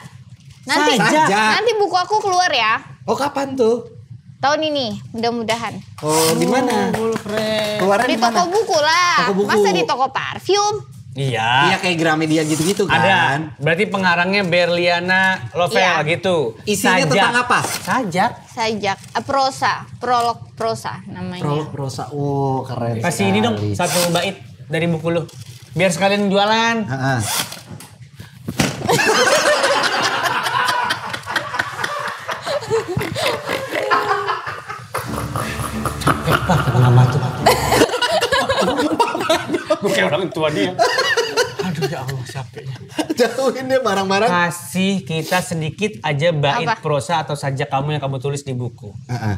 Nanti Sajak. nanti buku aku keluar ya. Oh, kapan tuh? Tahun ini, mudah-mudahan. Oh, di mana? Keren. Keluarnya Di di mana? toko buku lah. Toko buku. Masa di toko parfum? Iya. Iya kayak Gramedia gitu-gitu kan. Ada. Berarti pengarangnya Berliana Lovel Iya. gitu. Isinya Sajak. tentang apa? Sajak. Sajak, prosa, prolog prosa namanya. Prolog prosa. Oh, keren. Kasih ini dong sekali. satu bait dari buku lu. Biar sekalian jualan. Heeh. Gue kayak orang tua dia. Aduh ya Allah capeknya. Jauhin dia barang-barang. Kasih kita sedikit aja bait Apa? prosa atau sajak kamu yang kamu tulis di buku. Heeh.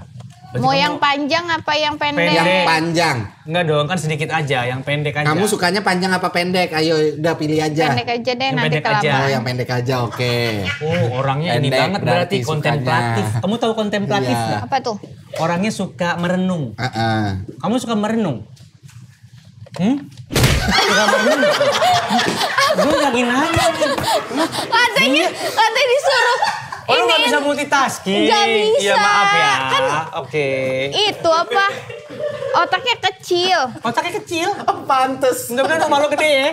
Mau yang panjang apa yang pendek? Pendek. Yang panjang. Enggak dong, kan sedikit aja, yang pendek aja. Kamu sukanya panjang apa pendek? Ayo, udah pilih aja. Pendek aja deh, Yang nanti pendek aja. Oh, kelamaan. yang pendek aja, oke. Oh, orangnya ini Pendek banget berarti berarti kontemplatif. sukanya. Kamu tahu kontemplatif Iya. nggak? Apa tuh? Orangnya suka merenung. Heeh. Kamu suka merenung? Suka merenung? Gue lagi nanya nih. Katanya disuruh. Oh, lu ini gak bisa multitasking? Nggak bisa. Iya, maaf ya. Kan Oke. itu apa? Otaknya kecil. Otaknya kecil. Pantes. Mudah-mudahan rumah lo gede ya.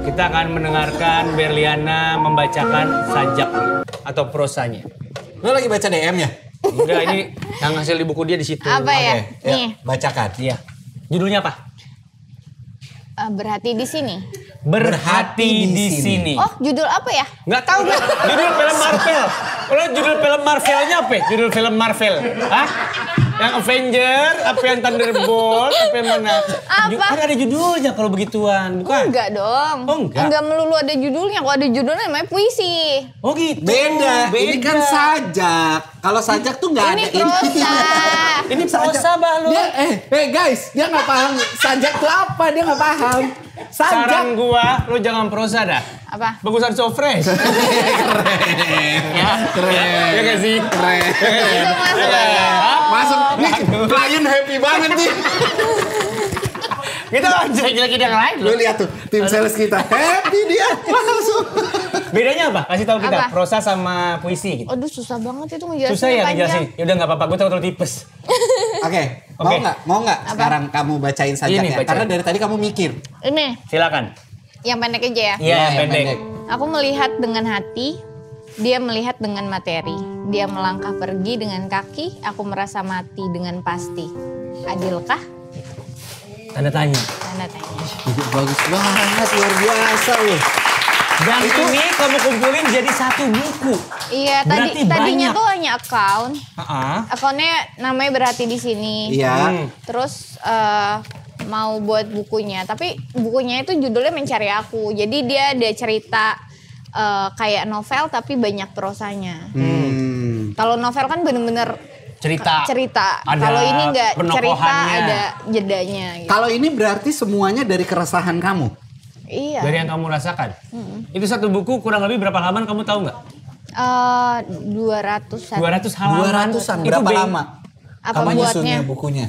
Kita akan mendengarkan Berliana membacakan sajak atau prosanya. Lu lagi baca DM ya? Enggak, ini yang hasil di buku dia di situ. Apa ya? Oke, ya, Nih, bacakan. Iya. Judulnya apa? berhati di sini. Berhati di sini. Oh, judul apa ya? Nggak tahu gue. Judul film Marvel. Kalau judul film Marvelnya apa? Judul film Marvel. Hah? Yang Avenger, apa yang Thunderbolt, apa yang mana? Apa? Kan ada judulnya kalau begituan, bukan? Enggak dong. Oh, enggak? Enggak melulu ada judulnya. Kalau ada judulnya namanya puisi. Oh gitu. Beda. Ini kan sajak. Kalau sajak tuh nggak Ini ada prosa. Ini prosa bah lu. Dia, guys, dia nggak paham sajak tuh apa. Dia nggak paham. Sajak. Saran gua, lu jangan prosa dah. Apa? Bagusan so fresh. Keren. Ya gak sih? Keren. Itu masuk. Masuk. Nih, klien happy banget nih. Kita jelek-jelekin yang lain Lu lihat tuh, tim sales kita happy dia langsung. Bedanya apa? Kasih tahu kita, Apa? prosa sama puisi gitu. Aduh, susah banget itu ngejelasin. Susah ya panjang. ngejelasin. Ya udah nggak apa-apa, gue terlalu tipes. Oke, Oke. mau nggak sekarang kamu bacain sajaknya? Ini, bacain. Karena dari tadi kamu mikir. Ini, Silakan. yang pendek aja ya. Iya, yang pendek. Aku melihat dengan hati, dia melihat dengan materi. Dia melangkah pergi dengan kaki, aku merasa mati dengan pasti. Adilkah? Tanda tanya. Tanda tanya. Bagus banget, luar biasa loh. Dan ini kamu kumpulin jadi satu buku. Iya, Berarti tadinya banyak. tuh hanya account. Heeh. Akunnya namanya Berarti di sini. Iya. Terus mau buat bukunya, tapi bukunya itu judulnya Mencari Aku. Jadi dia ada cerita kayak novel tapi banyak prosanya. Kalau novel kan bener-bener Cerita. Kalau ini enggak cerita, penokohannya. ada jedanya gitu. Kalau ini berarti semuanya dari keresahan kamu. Iya. Dari yang kamu rasakan. Itu satu buku kurang lebih berapa halaman kamu tahu nggak? 200-an. 200 halaman. 200-an Itu berapa lama? Apa kamu buatnya? nyusunnya bukunya?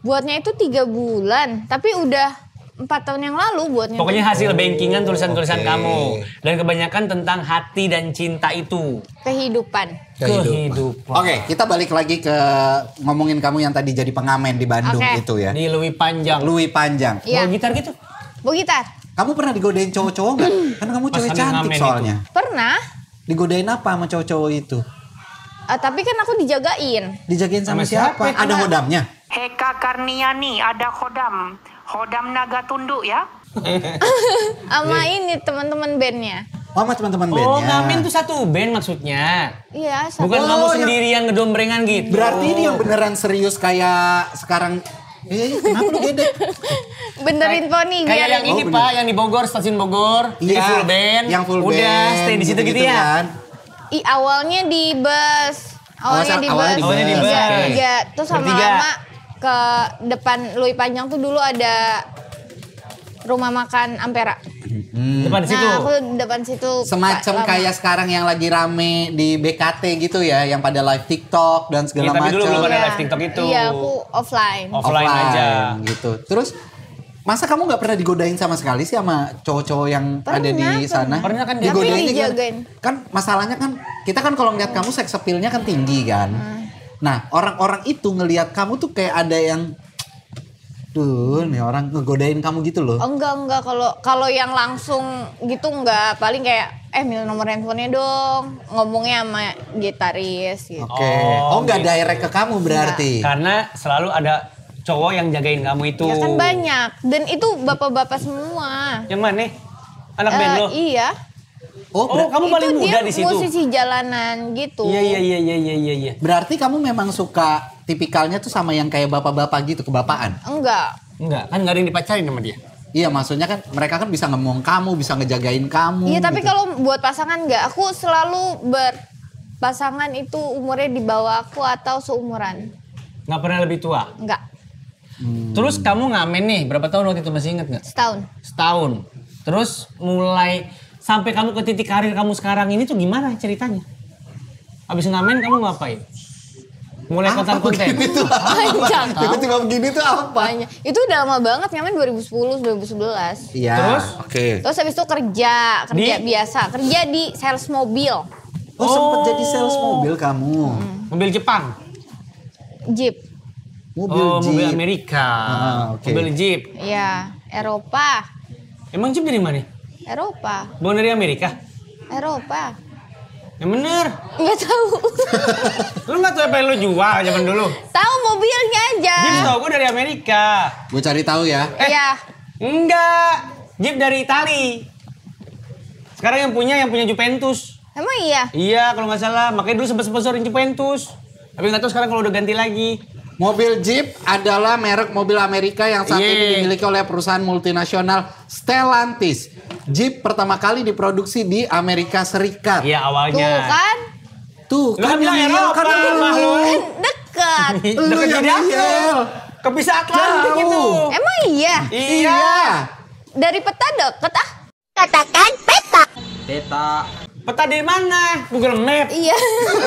Buatnya itu 3 bulan, tapi udah 4 tahun yang lalu buatnya. Pokoknya hasil bankingan tulisan-tulisan Oke. kamu. Dan kebanyakan tentang hati dan cinta itu. Kehidupan. Kehidupan. Oke, kita balik lagi ke ngomongin kamu yang tadi jadi pengamen di Bandung Oke. itu ya. Di Lui Panjang. Lui Panjang. Iya. Bawa gitar gitu. Bawa gitar. Kamu pernah digodain cowok-cowok nggak? Kan kamu Pas cewek lagi cantik ngamen soalnya. Pernah. Digodain apa sama cowok-cowok itu? Tapi kan aku dijagain. Dijagain sama Sama siapa? siapa? Ada hodamnya? Heka Karniani ada Hodam naga tunduk ya. Sama ini teman-teman bandnya. Oh, sama teman-teman bandnya. Oh, ngamen tuh satu band maksudnya. Iya, satu. Bukan kamu yang- sendirian ngedombrengan gitu. Berarti ini yang beneran serius kayak sekarang. Kenapa lu gede? Benerin poni Kayak biar yang ini bener. Pak, yang di Bogor, stasiun Bogor. Jadi full band. Yang full band. Udah stay di situ gitu ya. kan. Awalnya di bus. Awalnya di awalnya bus. di Awalnya di bus. Tiga. Terus Bertiga. lama-lama ke depan Lui Panjang tuh dulu ada rumah makan Ampera. Depan situ. Nah, aku depan situ. Semacam lama. kayak sekarang yang lagi rame di BKT gitu ya, yang pada live TikTok dan Iya, segala tapi macam. dulu belum ada Iya. live TikTok itu. Iya, aku offline. Offline aja. gitu. Terus masa kamu nggak pernah digodain sama sekali sih sama cowok-cowok yang ada di sana? Pernah kan digodainnya Tapi gimana? dijagain. Kan masalahnya kan kita kan kalau ngeliat kamu seks appeal-nya kan tinggi kan. Nah, orang-orang itu ngelihat kamu tuh kayak ada yang tuh nih orang ngegodain kamu gitu loh. Enggak. Kalau yang langsung gitu enggak. Paling kayak, minta nomor handphonenya dong. Ngomongnya sama gitaris gitu. Oke. Oh, nggak direct ke kamu berarti. Karena selalu ada cowok yang jagain kamu itu. Ya kan banyak. Dan itu bapak-bapak semua. Yang mana? Anak band lo? Iya. Oh, Oh, kamu paling Itu muda dia di situ. musisi jalanan gitu. Iya. berarti kamu memang suka tipikalnya tuh sama yang kayak bapak-bapak gitu, kebapaan. Enggak. Enggak, kan nggak ada yang dipacarin sama dia. Iya, maksudnya kan mereka kan bisa ngomong kamu, bisa ngejagain kamu. Iya, tapi gitu. kalau buat pasangan enggak. Aku selalu berpasangan itu umurnya di bawah aku atau seumuran. Nggak pernah lebih tua. Enggak. Terus kamu ngamen nih, berapa tahun waktu itu masih inget nggak? Setahun. Setahun. Terus mulai sampai kamu ke titik karir kamu sekarang ini tuh gimana ceritanya? Abis ngamen kamu ngapain? Mulai konten-konten. Itu Panjang. tiba-tiba begini tuh apa? Banyak. Itu udah lama banget, nyaman 2010, 2011. Iya. Terus? Oke. Terus habis itu kerja Di? biasa. Kerja di sales mobil. Oh, sempet jadi sales mobil kamu. Mobil Jepang. Jeep. Mobil Oh, Jeep. mobil Amerika. Oke. Mobil Jeep. Iya, Eropa. Emang Jeep dari mana? Eropa. Bukan dari Amerika? Eropa. Yang bener. Nggak tahu. Lu nggak tahu apa yang lu jual zaman dulu? Tahu mobilnya aja. Jeep tau gue dari Amerika. Gue cari tahu ya. Iya. Enggak. Jeep dari Itali. Sekarang yang punya Juventus. Emang iya? Iya kalau nggak salah. Makanya dulu sempat sponsorin Juventus. Tapi nggak tahu sekarang kalau udah ganti lagi. Mobil Jeep adalah merek mobil Amerika yang saat ini dimiliki oleh perusahaan multinasional Stellantis. Jeep pertama kali diproduksi di Amerika Serikat. Iya awalnya. Tuh kan? Tuh Lu kan bilang yang Eropa, kan lu. makhluk. Kan dekat. Lu Dekat yang jadi aku. ngeyel. Kepisah Atlantik Jauh. itu. Emang iya? Iya. Dari peta deket ah? Katakan peta. Peta dari mana? Google Map. Iya.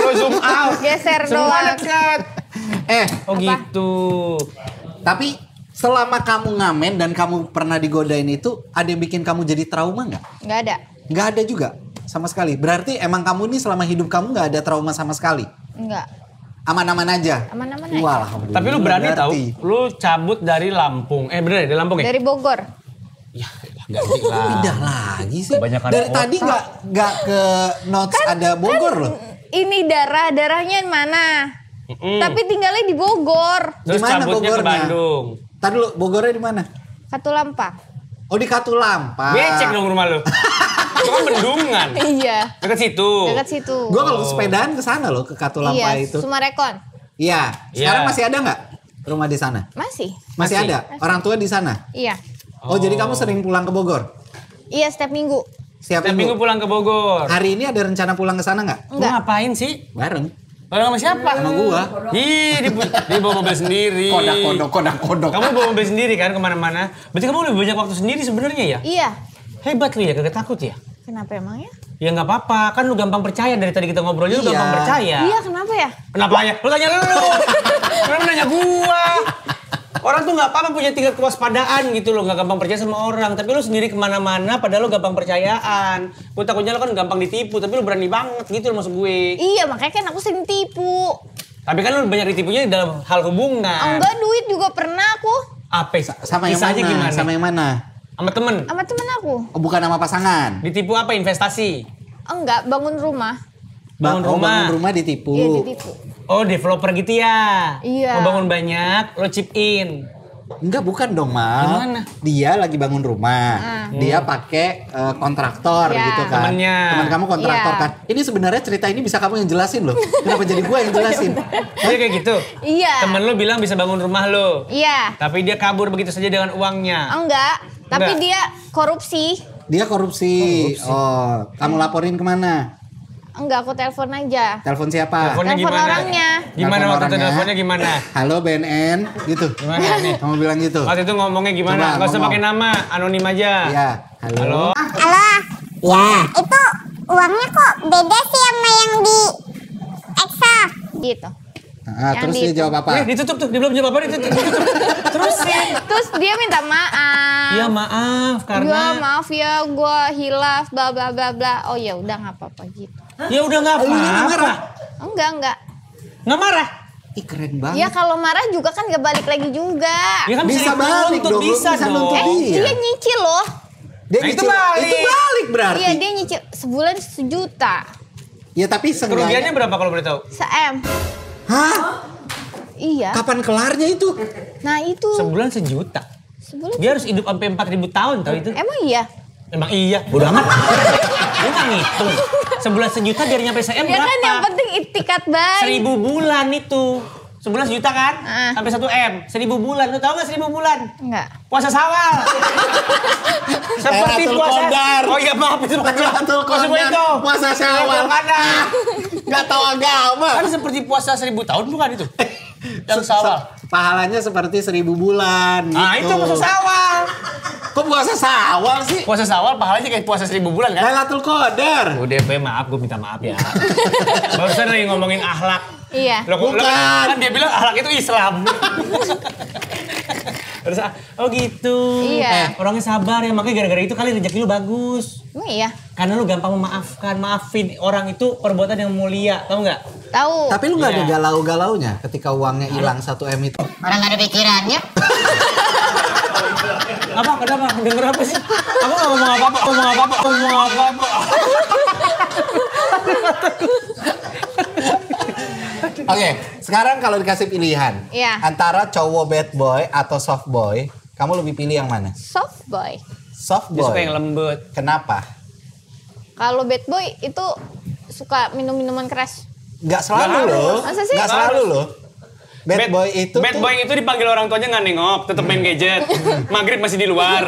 Lu zoom out. Geser Semua doang. dekat. Oh gitu. Tapi selama kamu ngamen dan kamu pernah digodain itu, ada yang bikin kamu jadi trauma nggak? Nggak ada. Nggak ada juga sama sekali. Berarti emang kamu nih selama hidup kamu nggak ada trauma sama sekali. Enggak. Aman-aman aja. Aman-aman Wah, aja. alhamdulillah. Tapi lu berani tahu? Berarti. Lu cabut dari Lampung. Bener ya dari Lampung ya? Dari Bogor. Ya, ganti lah. Pindah lagi sih. Kebanyakan Dari otak. tadi nggak ke notes ada Bogor loh. Ini darahnya mana? Tapi tinggalnya di Bogor. Terus Di mana cabutnya ke Bogornya? Bandung. Tadi lu Bogornya di mana? Katulampa. Oh, di Katulampa. Becek dong rumah lu. Itu kan bendungan. Iya. Dekat situ. Dekat situ. Gua kalau sepedaan ke sana loh, ke Katulampa Iya, itu. Sumarekon. Iya. Sekarang Iya. masih ada nggak rumah di sana? Masih. Masih Masih. ada. Orang tua di sana. Iya. Oh, jadi kamu sering pulang ke Bogor? Iya, setiap minggu. Setiap Setiap minggu pulang ke Bogor. Hari ini ada rencana pulang ke sana nggak? Lu ngapain sih? Bareng. Bareng sama siapa? Sama gua. Ih, dia bawa mobil sendiri. Kodok. Kamu bawa mobil sendiri kan kemana-mana. Berarti kamu lebih banyak waktu sendiri sebenarnya ya? Iya. Hebat lu ya, kagak takut ya? Kenapa emangnya? Ya nggak apa-apa, kan lu gampang percaya dari tadi kita ngobrol, lu Iya. gampang percaya. Iya, kenapa ya? Kenapa ya? Lu tanya lu. Kenapa nanya gua? Orang tuh nggak apa-apa punya tingkat kewaspadaan gitu loh, nggak gampang percaya sama orang. Tapi lu sendiri kemana-mana, padahal lu gampang percayaan. Gue takutnya lu kan gampang ditipu, tapi lu berani banget gitu loh maksud gue. Iya, makanya kan aku sering tipu. Tapi kan lu banyak ditipunya dalam hal hubungan. Enggak, duit juga pernah aku. Apa? Sama yang Kisahnya mana? gimana? Sama yang mana? Sama temen. Sama temen aku. Oh, bukan sama pasangan. Ditipu apa? Investasi. Enggak, bangun rumah. Bangun rumah ditipu. Iya, ditipu. Oh, developer gitu ya? Iya. Mau bangun banyak, lo chip in. Enggak, bukan dong, Mal. Gimana? Dia lagi bangun rumah. Dia pakai kontraktor Ya. gitu kan. Temennya. Teman kamu kontraktor Iya. kan. Ini sebenarnya cerita ini bisa kamu yang jelasin loh. Kenapa jadi gua yang jelasin? Dia kayak gitu? Iya. Temen lo bilang bisa bangun rumah lo. Iya. Tapi dia kabur begitu saja dengan uangnya. Enggak, tapi Enggak. dia korupsi. Dia korupsi. Oh, kamu laporin kemana? Enggak, aku telepon aja. Telepon siapa? Teleponnya Telepon gimana? orangnya. Gimana Telepon waktu itu orangnya. teleponnya gimana? Halo BNN, gitu. Gimana nih? Kamu bilang gitu. Waktu itu ngomongnya gimana? Coba Gak usah ngomong. pakai nama, anonim aja. Iya. Halo. Halo. Ya. Itu uangnya kok beda sih sama yang di Eksa? Gitu. Nah, Yang terus di- dia jawab apa? Ditutup tuh, dia belum jawab apa, ditutup. Terus sih. Terus dia minta maaf. Ya maaf, Ya karena... maaf ya, gue hilaf, bla bla bla bla. Oh ya udah nggak apa-apa gitu. Ya udah nggak Lu nggak apa-apa. marah? Enggak. Nggak marah? Ih, keren banget. Ya kalau marah juga kan gak balik lagi juga. Ya kan Bisa bisa balik dituntut, dong, lu bisa bisa dong. nuntut dia. Dia nyicil loh. Dia Nah, itu nyicil- balik. Itu balik berarti. Iya dia nyicil sebulan 1 juta. Ya tapi Kerugiannya seenggaknya. berapa kalau boleh tahu? Se-M. Hah? Iya. Kapan kelarnya itu? Nah itu. Sebulan 1 juta. Sebulan. Dia harus hidup sampai 4.000 tahun tau itu. Emang iya? Emang iya, bodo amat. Dia nggak ngitung. Sebulan 1 juta biar nyampe CM Ya berapa? kan yang penting itikat baik. 1.000 bulan itu. Sebulan 1 juta kan? Ah. Sampai 1 M. 1.000 bulan. Lu tau gak 1.000 bulan? Enggak. Puasa Sawal. Seperti Lailatul puasa. Qadar. Oh iya maaf itu bukan Lailatul Maksud gue Qadar. itu. Puasa Syawal. Lailatul Qadar. Gak tahu agama. Kan seperti puasa 1.000 tahun bukan itu? Yang Sawal. Pahalanya seperti 1.000 bulan. Ah gitu. itu puasa Sawal. Kok puasa Sawal sih? Puasa Sawal pahalanya kayak puasa 1.000 bulan kan? Lailatul Qadar. Udah, Pe, maaf, gue minta maaf ya. Barusan lagi ngomongin akhlak. Iya. Loh, Bukan. kan dia bilang akhlak itu Islam. Terus, oh gitu. Iya. Orangnya sabar ya, makanya gara-gara itu kali rezeki lu bagus. Emang iya? Karena lu gampang memaafkan, maafin orang itu perbuatan yang mulia, tau nggak? Tahu. Tapi lu gak ada Iya. galau-galaunya ketika uangnya hilang 1 M itu. Orang gak ada pikirannya. Apa? Kenapa? Denger apa sih? Aku nggak ngomong apa-apa, ngomong apa-apa. Oke, sekarang kalau dikasih pilihan Iya. antara cowok bad boy atau soft boy, kamu lebih pilih yang mana? Soft boy. Soft Dia suka boy. yang lembut. Kenapa? Kalau bad boy itu suka minum minuman keras. Gak selalu Nggak loh. Masa sih? Gak selalu loh. Bad boy itu Bad tuh boy itu dipanggil orang tuanya nggak nengok, tetap main gadget. Maghrib masih di luar,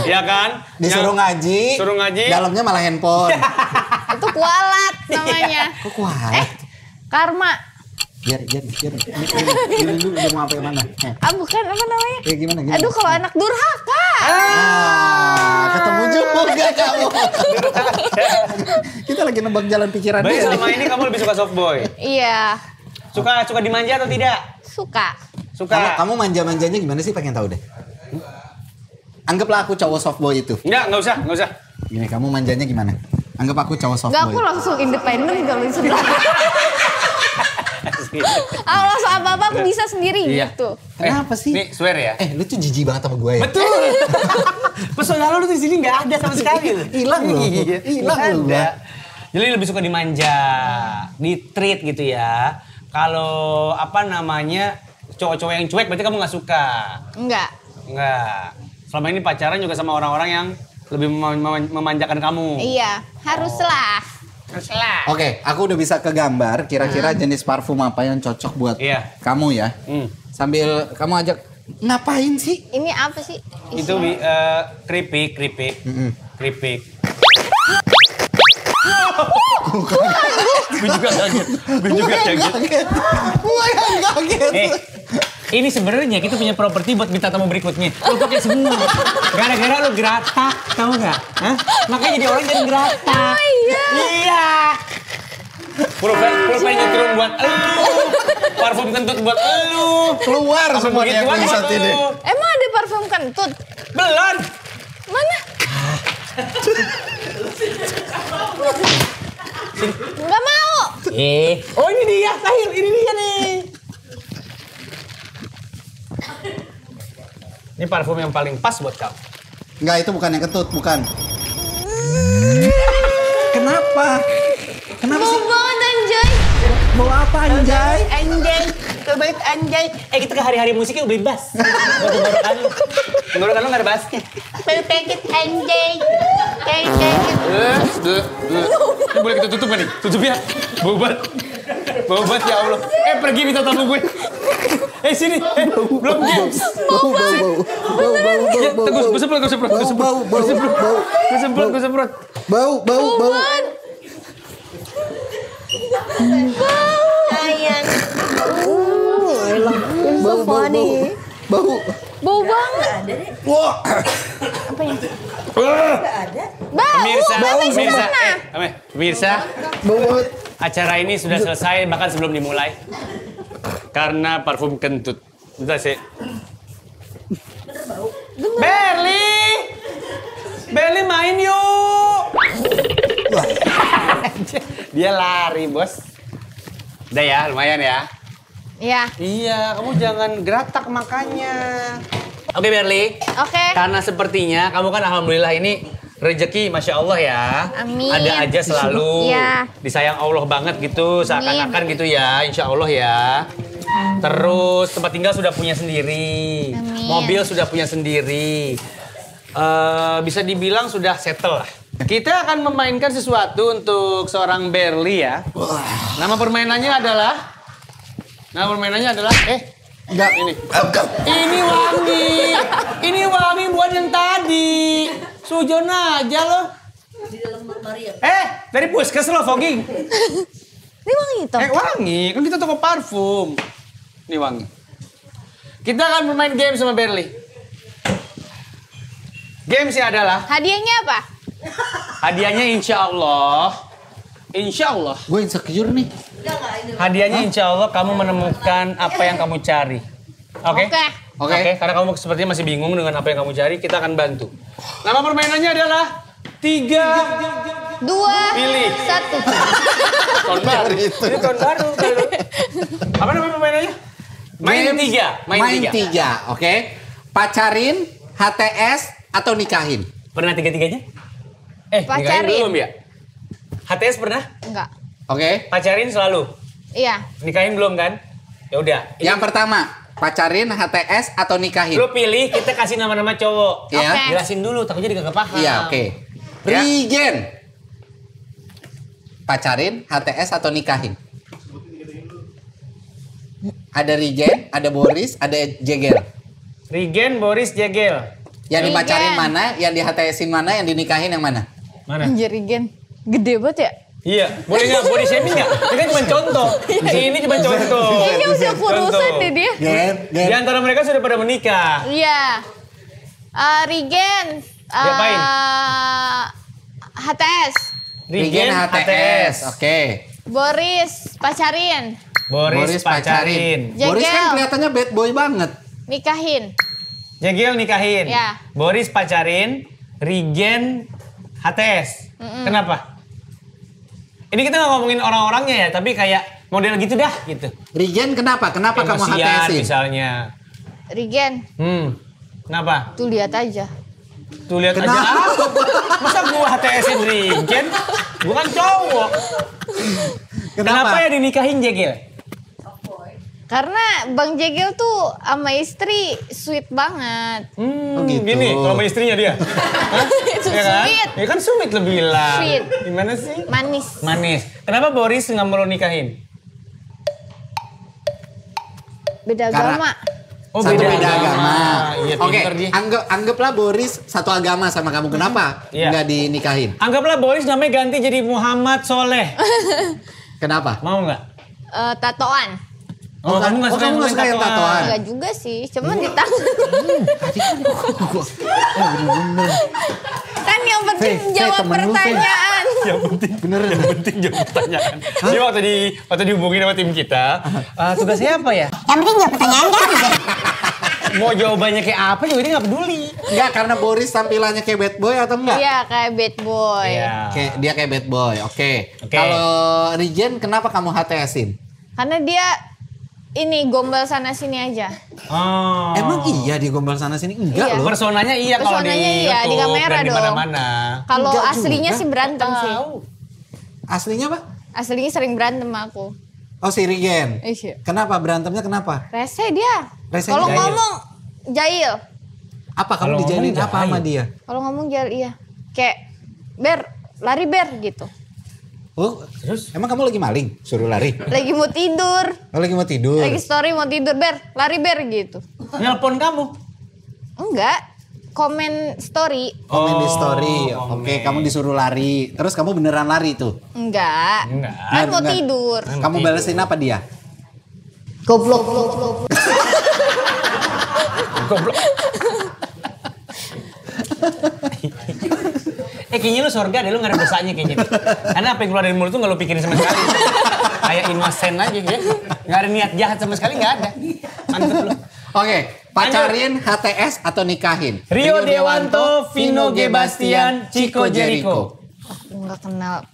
ya kan? disuruh ngaji, Suruh ngaji. dalamnya malah handphone. Itu kualat namanya. Kok kuat? Karma. Biar. Ini dulu udah mau sampai mana? Ah bukan apa namanya? Gimana? Aduh kalau anak durhaka. Ketemu juga kamu. Kita lagi nebak jalan pikiran Berarti dia selama nih. ini kamu lebih suka soft boy. Iya. Suka dimanja atau tidak? Suka. Suka. Kamu manja-manjanya gimana sih? Pengen tahu deh. Anggaplah aku cowok soft boy itu. Nggak usah. Gini, kamu manjanya gimana? Anggap aku cowok soft Enggak, boy. aku langsung independen kalau di sebelah. Aku langsung apa-apa aku bisa sendiri Iya. gitu. Kenapa sih? Nih, swear ya. Lu tuh jijik banget sama gue ya? Betul. Pesona lu di sini nggak ada sama sekali. Hilang loh. Iya, Hilang nggak loh ada. gua. Jadi lebih suka dimanja, di-treat gitu ya. Kalau apa namanya cowok-cowok yang cuek berarti kamu nggak suka. Enggak. Enggak. Selama ini pacaran juga sama orang-orang yang lebih memanjakan kamu. Iya, haruslah. Haruslah. Oke, aku udah bisa kegambar kira-kira jenis parfum apa yang cocok buat kamu ya. Sambil kamu ajak, ngapain sih? Ini apa sih? Itu keripik. Gue juga kaget. Gue yang kaget. Ini sebenarnya kita punya properti buat minta tamu berikutnya. Lo pakai semua. Gara-gara lo geratak, tahu nggak? Hah? Makanya jadi orang jadi geratak. Oh iya. Iya. Pulpen nyetrum buat elu. Parfum kentut buat elu. Keluar semuanya episode ini. Emang ada parfum kentut? Belum. Mana? Nggak mau. Oh ini dia, Tahir. Ini dia nih. Ini parfum yang paling pas buat kamu. Enggak, itu bukan yang kentut, bukan. Kenapa? Kenapa Bau sih? banget anjay. Bau apa anjay? Anjay, kebaik anjay. Kita ke hari-hari musiknya udah bebas. Tenggorokan lu. Tenggorokan lu nggak ada bassnya. Penyakit anjay. Ini boleh kita tutup gak nih? Tutup ya. Bau banget ya Allah. Pergi minta tamu gue. Sini. Belum James. Bau. Gue semprot. Bau. Sayang. Bau. Bau banget. Wah. Pemirsa, Bau banget. acara ini sudah selesai bahkan sebelum dimulai. Karena parfum kentut. Bentar sih. Berli main yuk. Dia lari, Bos. Udah ya, lumayan ya. Iya. Iya, kamu jangan geratak makanya. Oke, Berli. Oke. Karena sepertinya kamu kan alhamdulillah ini rezeki, Masya Allah ya. Amin. Ada aja selalu. Iya. Disayang Allah banget gitu, seakan-akan gitu ya, Insya Allah ya. Terus tempat tinggal sudah punya sendiri. Amin. Mobil sudah punya sendiri. Bisa dibilang sudah settle lah. Kita akan memainkan sesuatu untuk seorang Berli ya. Nama permainannya adalah Enggak. ini. Ini wangi buat yang tadi. Sujon aja lo. Di dalam lemari ya. Dari puskes lo fogging. Ini wangi itu. Wangi, kan kita toko parfum. Ini wangi. Kita akan bermain game sama Berli. Gamesnya adalah Hadiahnya apa? hadiahnya insya Allah. Gue insecure nih. Hadiahnya insya Allah kamu menemukan apa yang kamu cari. Oke? Oke. Karena kamu sepertinya masih bingung dengan apa yang kamu cari, kita akan bantu. Nama permainannya adalah 3, 2, pilih. 1. Tahun baru. Ini tahun baru. Apa nama permainannya? Main 3. Main 3, oke. Pacarin, HTS, atau nikahin? Pernah tiga-tiganya? Nikahin Pacarin. belum ya? HTS pernah? Enggak. Oke. Pacarin selalu. Iya. Nikahin belum kan? Ya udah. Yang pertama, pacarin, HTS, atau nikahin? Lu pilih, kita kasih nama-nama cowok. Iya. Oke. Jelasin dulu, takutnya dia gak paham. Iya, oke. Ya. Rigen. Pacarin, HTS, atau nikahin? Ada Rigen, ada Boris, ada Jegel. Rigen, Boris, Jegel. Yang Rigen. dipacarin mana, yang di HTS-in mana, yang dinikahin yang mana? Mana? Anjir, Rigen. Gede banget ya? Iya, boleh nggak body shaming nggak? Ini kan cuma contoh. Ini cuma contoh. Kayaknya udah kurusan Contoh. deh dia. Di antara mereka sudah pada menikah. Iya. Rigen. Diapain? HTS. Rigen, HTS. Oke. Boris pacarin. Boris pacarin. Jegel. Boris kan kelihatannya bad boy banget. Nikahin. Jegel nikahin. Ya. Boris pacarin. Rigen HTS. Kenapa? Ini kita nggak ngomongin orang-orangnya ya, tapi kayak model gitu dah gitu. Rigen kenapa? Kenapa kamu Emosian HTS-in? misalnya. Rigen. Kenapa? Tuh lihat aja. Tuh lihat aja. Masa gua HTS-in Rigen? Bukan cowok. Kenapa ya dinikahin Jegel? Karena Bang Jegel tuh sama istri sweet banget. Oh gitu. Gini, kalau sama istrinya dia. Hah? Itu Ya kan? sweet. Ya kan sweet lo bilang. Sweet. Gimana sih? Manis. Manis. Kenapa Boris nggak mau lo nikahin? Beda Karena- agama. Oh, Satu beda agama. Iya, Oke, pinter dia. anggaplah Boris satu agama sama kamu. Kenapa Iya. nggak dinikahin? Anggaplah Boris namanya ganti jadi Muhammad Soleh. Kenapa? Mau nggak? Tatoan. Oh, kamu nggak suka kamu nggak suka yang tatoan? Enggak juga sih, cuman di tangan. Kan yang penting Faye, jawab temen lu, Faye. pertanyaan. Yang penting jawab pertanyaan. Dia waktu dihubungin sama tim kita, tugasnya apa ya? Yang penting jawab pertanyaan kan? Mau jawabannya kayak apa juga dia nggak peduli. Enggak, karena Boris tampilannya kayak bad boy atau enggak? Iya, kayak bad boy. Iya. Dia kayak bad boy. Oke. Oke. Kalau Rijen, kenapa kamu HTS-in? Karena dia ini gombal sana sini aja. Oh. Emang iya dia gombal sana sini? Enggak Iya. loh. Personanya iya kalau di Personanya iya, di YouTube kamera dan di dong. mana-mana. Kalau Enggak aslinya juga. sih berantem sih. Aslinya apa? Aslinya sering berantem sama aku. Oh, si Rigen. Iya. Kenapa berantemnya kenapa? Rese dia. Rese Kalau jahil. ngomong jahil. Apa kamu Kalau dijalin ngomong apa sama jahil. dia? Kalau ngomong jahil iya. Kayak ber, lari ber gitu. Oh, Terus? emang kamu lagi maling? Suruh lari? Lagi mau tidur. Oh, lagi mau tidur? Lagi story mau tidur ber, lari ber gitu. Nelpon kamu. Enggak. Komen story. Komen di Oh, story. komen. Oke, kamu disuruh lari. Terus kamu beneran lari tuh? Enggak. Enggak. Kan mau Enggak. tidur. Kamu balesin apa dia? Goblok. Goblok. Kayaknya lu surga deh, lu gak ada dosanya kayaknya. Karena apa yang keluar dari mulut tuh gak lu pikirin sama sekali. Kayak innocent aja ya. Gak ada niat jahat sama sekali, gak ada. Mantep lu. Oke, pacarin, HTS atau nikahin? Rio Dewanto, Vino G. Bastian, Chico Jericho. Aku nggak kenal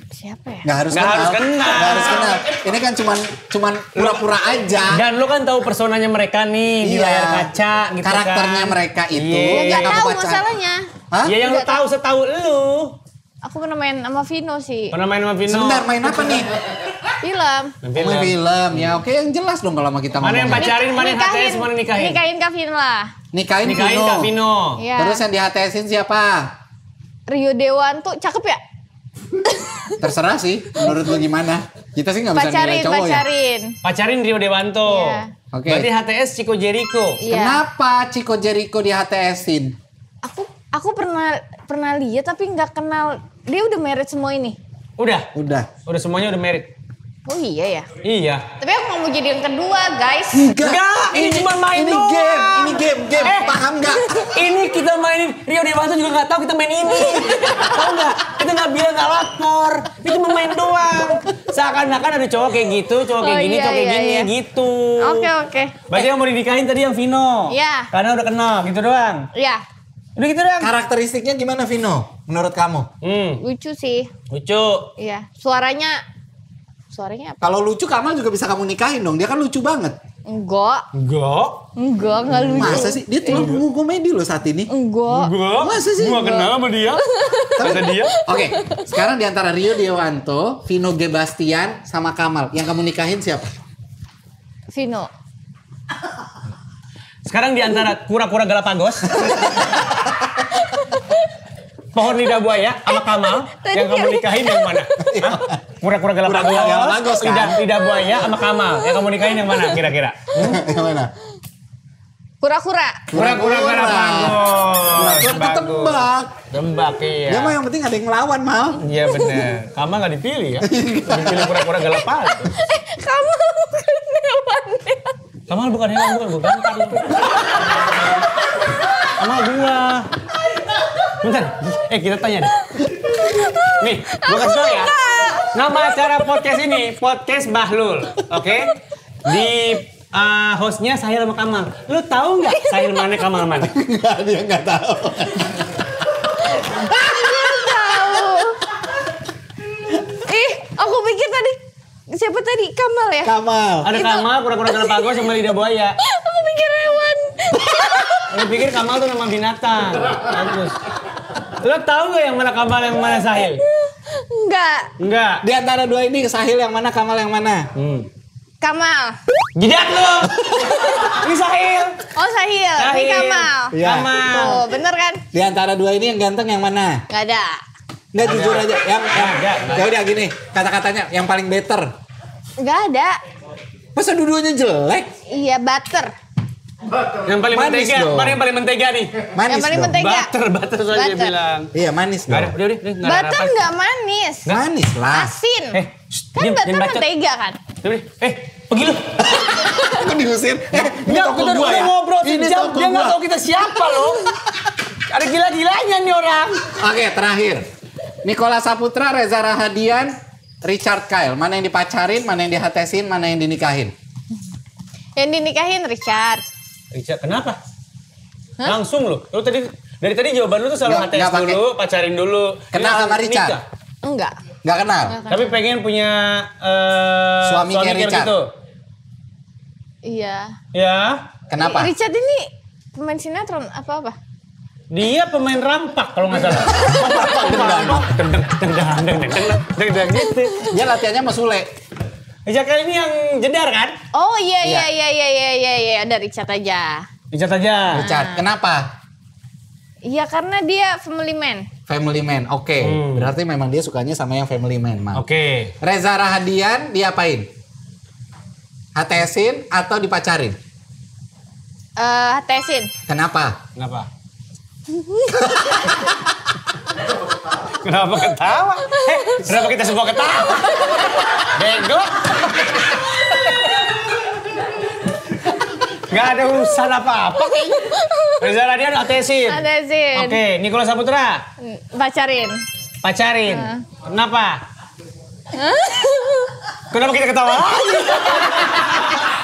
siapa ya? Nggak harus Nggak kenal. harus kenal. Nggak harus kenal. Ini kan cuman pura-pura aja. Dan lu kan tahu personanya mereka nih di Iya. layar kaca gitu Karakternya kan. mereka itu. Iya. Ya yang nggak kamu tahu pacarin. masalahnya. Hah? Ya yang lu Nggak tahu setahu lu. Aku pernah main sama Vino sih. Pernah main sama Vino? Sebentar, main apa nih? Film. Main film. Ya oke, yang jelas dong kalau sama kita Mana yang ngomongnya. pacarin, mana yang HTS, mana yang nikahin? Nikahin Kak Vino lah. Nikahin Nikahin Vino. Kak Vino. Iya. Terus yang di HTS-in siapa? Rio Dewanto, cakep ya? Terserah sih, menurut lu gimana? Kita sih nggak bisa nilai cowok ya. Pacarin. Pacarin Rio Dewanto. Iya. Oke. Berarti HTS Chico Jericho. Iya. Kenapa Chico Jericho di HTS-in? Aku pernah lihat tapi nggak kenal. Dia udah married semua ini. Udah Udah. semuanya udah married. Oh iya ya. Iya. Tapi aku nggak mau jadi yang kedua, guys. Enggak, ini cuma main ini doang. game, paham nggak? Ini kita mainin, Rio Dewanto juga nggak tahu kita main ini. Tahu nggak? Kita nggak bilang nggak lapor. Ini cuma main doang. Seakan-akan ada cowok kayak gitu, cowok kayak Oh, gini, iya, cowok kayak iya, gini iya. gitu. Oke. Berarti yang mau dinikahin tadi yang Vino. Iya. Karena udah kenal, gitu doang. Iya. Udah gitu doang. Karakteristiknya gimana Vino? Menurut kamu? Lucu sih. Lucu. Iya. Suaranya apa? Kalau lucu Kamal juga bisa kamu nikahin dong. Dia kan lucu banget. Enggak, Enggak. nggak lucu. Masa sih? Dia tuh komedi loh saat ini. Enggak. Enggak. Masa sih? Gua kenal sama dia. Kata dia. Oke, sekarang di antara Rio Dewanto, Vino G. Bastian, sama Kamal, yang kamu nikahin siapa? Vino. Sekarang di antara kura-kura Galapagos. Pohon lidah buaya sama Kamal, Tadi yang kamu kira- nikahin yang mana? Hah? Kura-kura Galapagos, Kura-kura Galapagos, kan? lidah buaya sama Kamal, yang kamu nikahin yang mana kira-kira? Yang mana? Kura-kura. Kura-kura Galapagos. Kura-kura ketebak. Tembak iya. Dia mah yang penting ada yang ngelawan, Mal. Iya benar. Kamal nggak dipilih ya? Dipilih kura-kura Galapagos. Kamu bukan hewannya. Kamal bukan hewan, bukan gantar. Kamal gua. Bentar, kita tanya deh. Nih, gua kasih tau ya. Nama acara podcast ini, Podcast Bahlul. Oke? Di hostnya Sahil sama Kamal. Lu tahu nggak Sahil mana, Kamal mana? Enggak, dia nggak tahu. Tahu. Ih, aku pikir tadi siapa tadi? Kamal ya? Kamal. Ada Kamal, kura-kura Galapagos sama lidah buaya. Aku pikir hewan. Lu pikir Kamal tuh nama binatang. Bagus. Lu tahu nggak yang mana Kamal, yang mana Sahil? Enggak. Enggak. Di antara dua ini Sahil yang mana, Kamal yang mana? Kamal. Jidat lu. Ini Sahil. Oh Sahil, ini Kamal. Iya. Kamal. Tuh, bener kan? Di antara dua ini yang ganteng yang mana? Gak ada. Nggak jujur aja. Yang Ada. ya udah gini, kata-katanya yang paling better. Gak ada. Masa dua-duanya jelek? Iya, butter. Yang paling Manis mentega, dong. mana yang paling mentega nih? Manis Yang paling dong. mentega. Butter saja Butter. bilang. Iya manis Gak ada, dong. udah, nggak ada Butter harapan. nggak manis. Manis lah. Asin. Kan diam, butter jangan bacot. mentega kan? Udah, pergi lu. Aku diusir. Ini Enggak, toko kita gua udah ya. ngobrol Ini sejam, toko dia nggak gua. tahu kita siapa loh. Ada gila-gilanya nih orang. Oke, terakhir. Nikola Saputra, Reza Rahadian, Richard Kyle. Mana yang dipacarin, mana yang dihatesin, mana yang dinikahin? Yang dinikahin Richard. Richard, kenapa? Langsung lu tadi dari tadi jawaban lu tuh selalu Nggak HTS pakai. dulu, pacarin dulu. Kenal Ini sama Richard? nikah. Enggak. Nggak kenal? Tapi pengen punya Suami kayak Richard. gitu. Iya. Ya, Kenapa? Richard ini pemain sinetron apa-apa? dia pemain rampak kalau nggak salah. Dendang gitu. Dia latihannya sama Sule. Richard kali ini yang jedar kan? Oh iya Iya. iya, ada Richard aja. Richard aja. Richard, kenapa? Iya karena dia family man. Family man, oke. Berarti memang dia sukanya sama yang family man, Mam. Oke. Reza Rahadian diapain? HTS-in atau dipacarin? Tesin. Kenapa? Kenapa? Kenapa ketawa? Kenapa kita semua ketawa? Bego. Gak ada urusan apa-apa kayaknya. Reza Radian atesin. Tesin. Oke, Nikola Saputra Pacarin. pacarin. Kenapa? Kenapa kita ketawa lagi?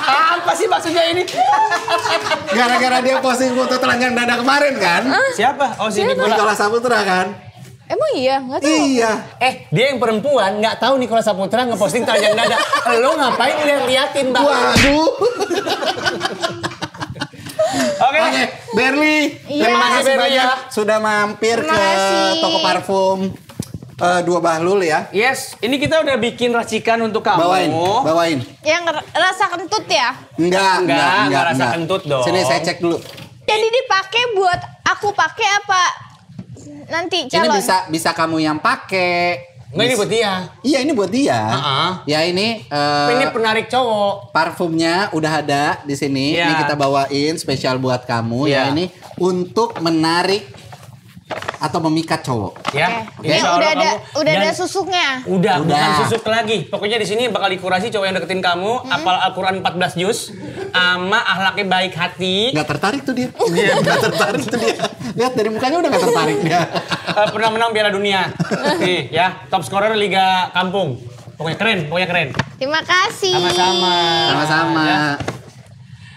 Apa sih maksudnya ini? Gara-gara dia posting foto telanjang dada kemarin kan? Siapa? Oh, si Nikola. Nikola Saputra kan? Emang iya? Nggak tahu. Iya. Dia yang perempuan nggak tahu Nikola Saputra ngeposting telanjang dada. Lo ngapain liatin, Bang? Waduh. Oke. Oke, Berli. Iya. Terima kasih Berli, banyak ya. sudah mampir Terima ke kasih. toko parfum Dua Bahlul ya. Yes, ini kita udah bikin racikan untuk kamu. Bawain. Yang rasa kentut ya? Enggak rasa kentut dong. Sini saya cek dulu. Jadi dipakai buat aku pakai apa? Nanti Ini calon. bisa kamu yang pakai. Nggak, ini buat dia. Iya, ini buat dia. Heeh. Ya ini Ini penarik cowok. parfumnya udah ada di sini. Iya. Ini kita bawain spesial buat kamu ya. Iya. Ini untuk menarik atau memikat cowok. Ya. Oke. Ini Insya udah Allah ada kamu- dan susuknya. Udah, bukan Udah. susuk lagi. Pokoknya di sini bakal dikurasi cowok yang deketin kamu, apal Al-Quran 14 juz, sama akhlaknya baik hati. Nggak tertarik tuh dia. Nggak tertarik tuh dia. Lihat dari mukanya udah nggak tertarik dia. Pernah menang Piala Dunia. Nih ya, top scorer Liga Kampung. Pokoknya keren. Terima kasih. Sama-sama. Sama-sama. Ya.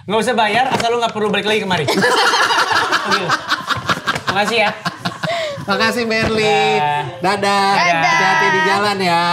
Nggak usah bayar, asal lu nggak perlu balik lagi kemari. Makasih ya. Makasih Berli. Dadah. Dadah. Hati-hati di jalan ya.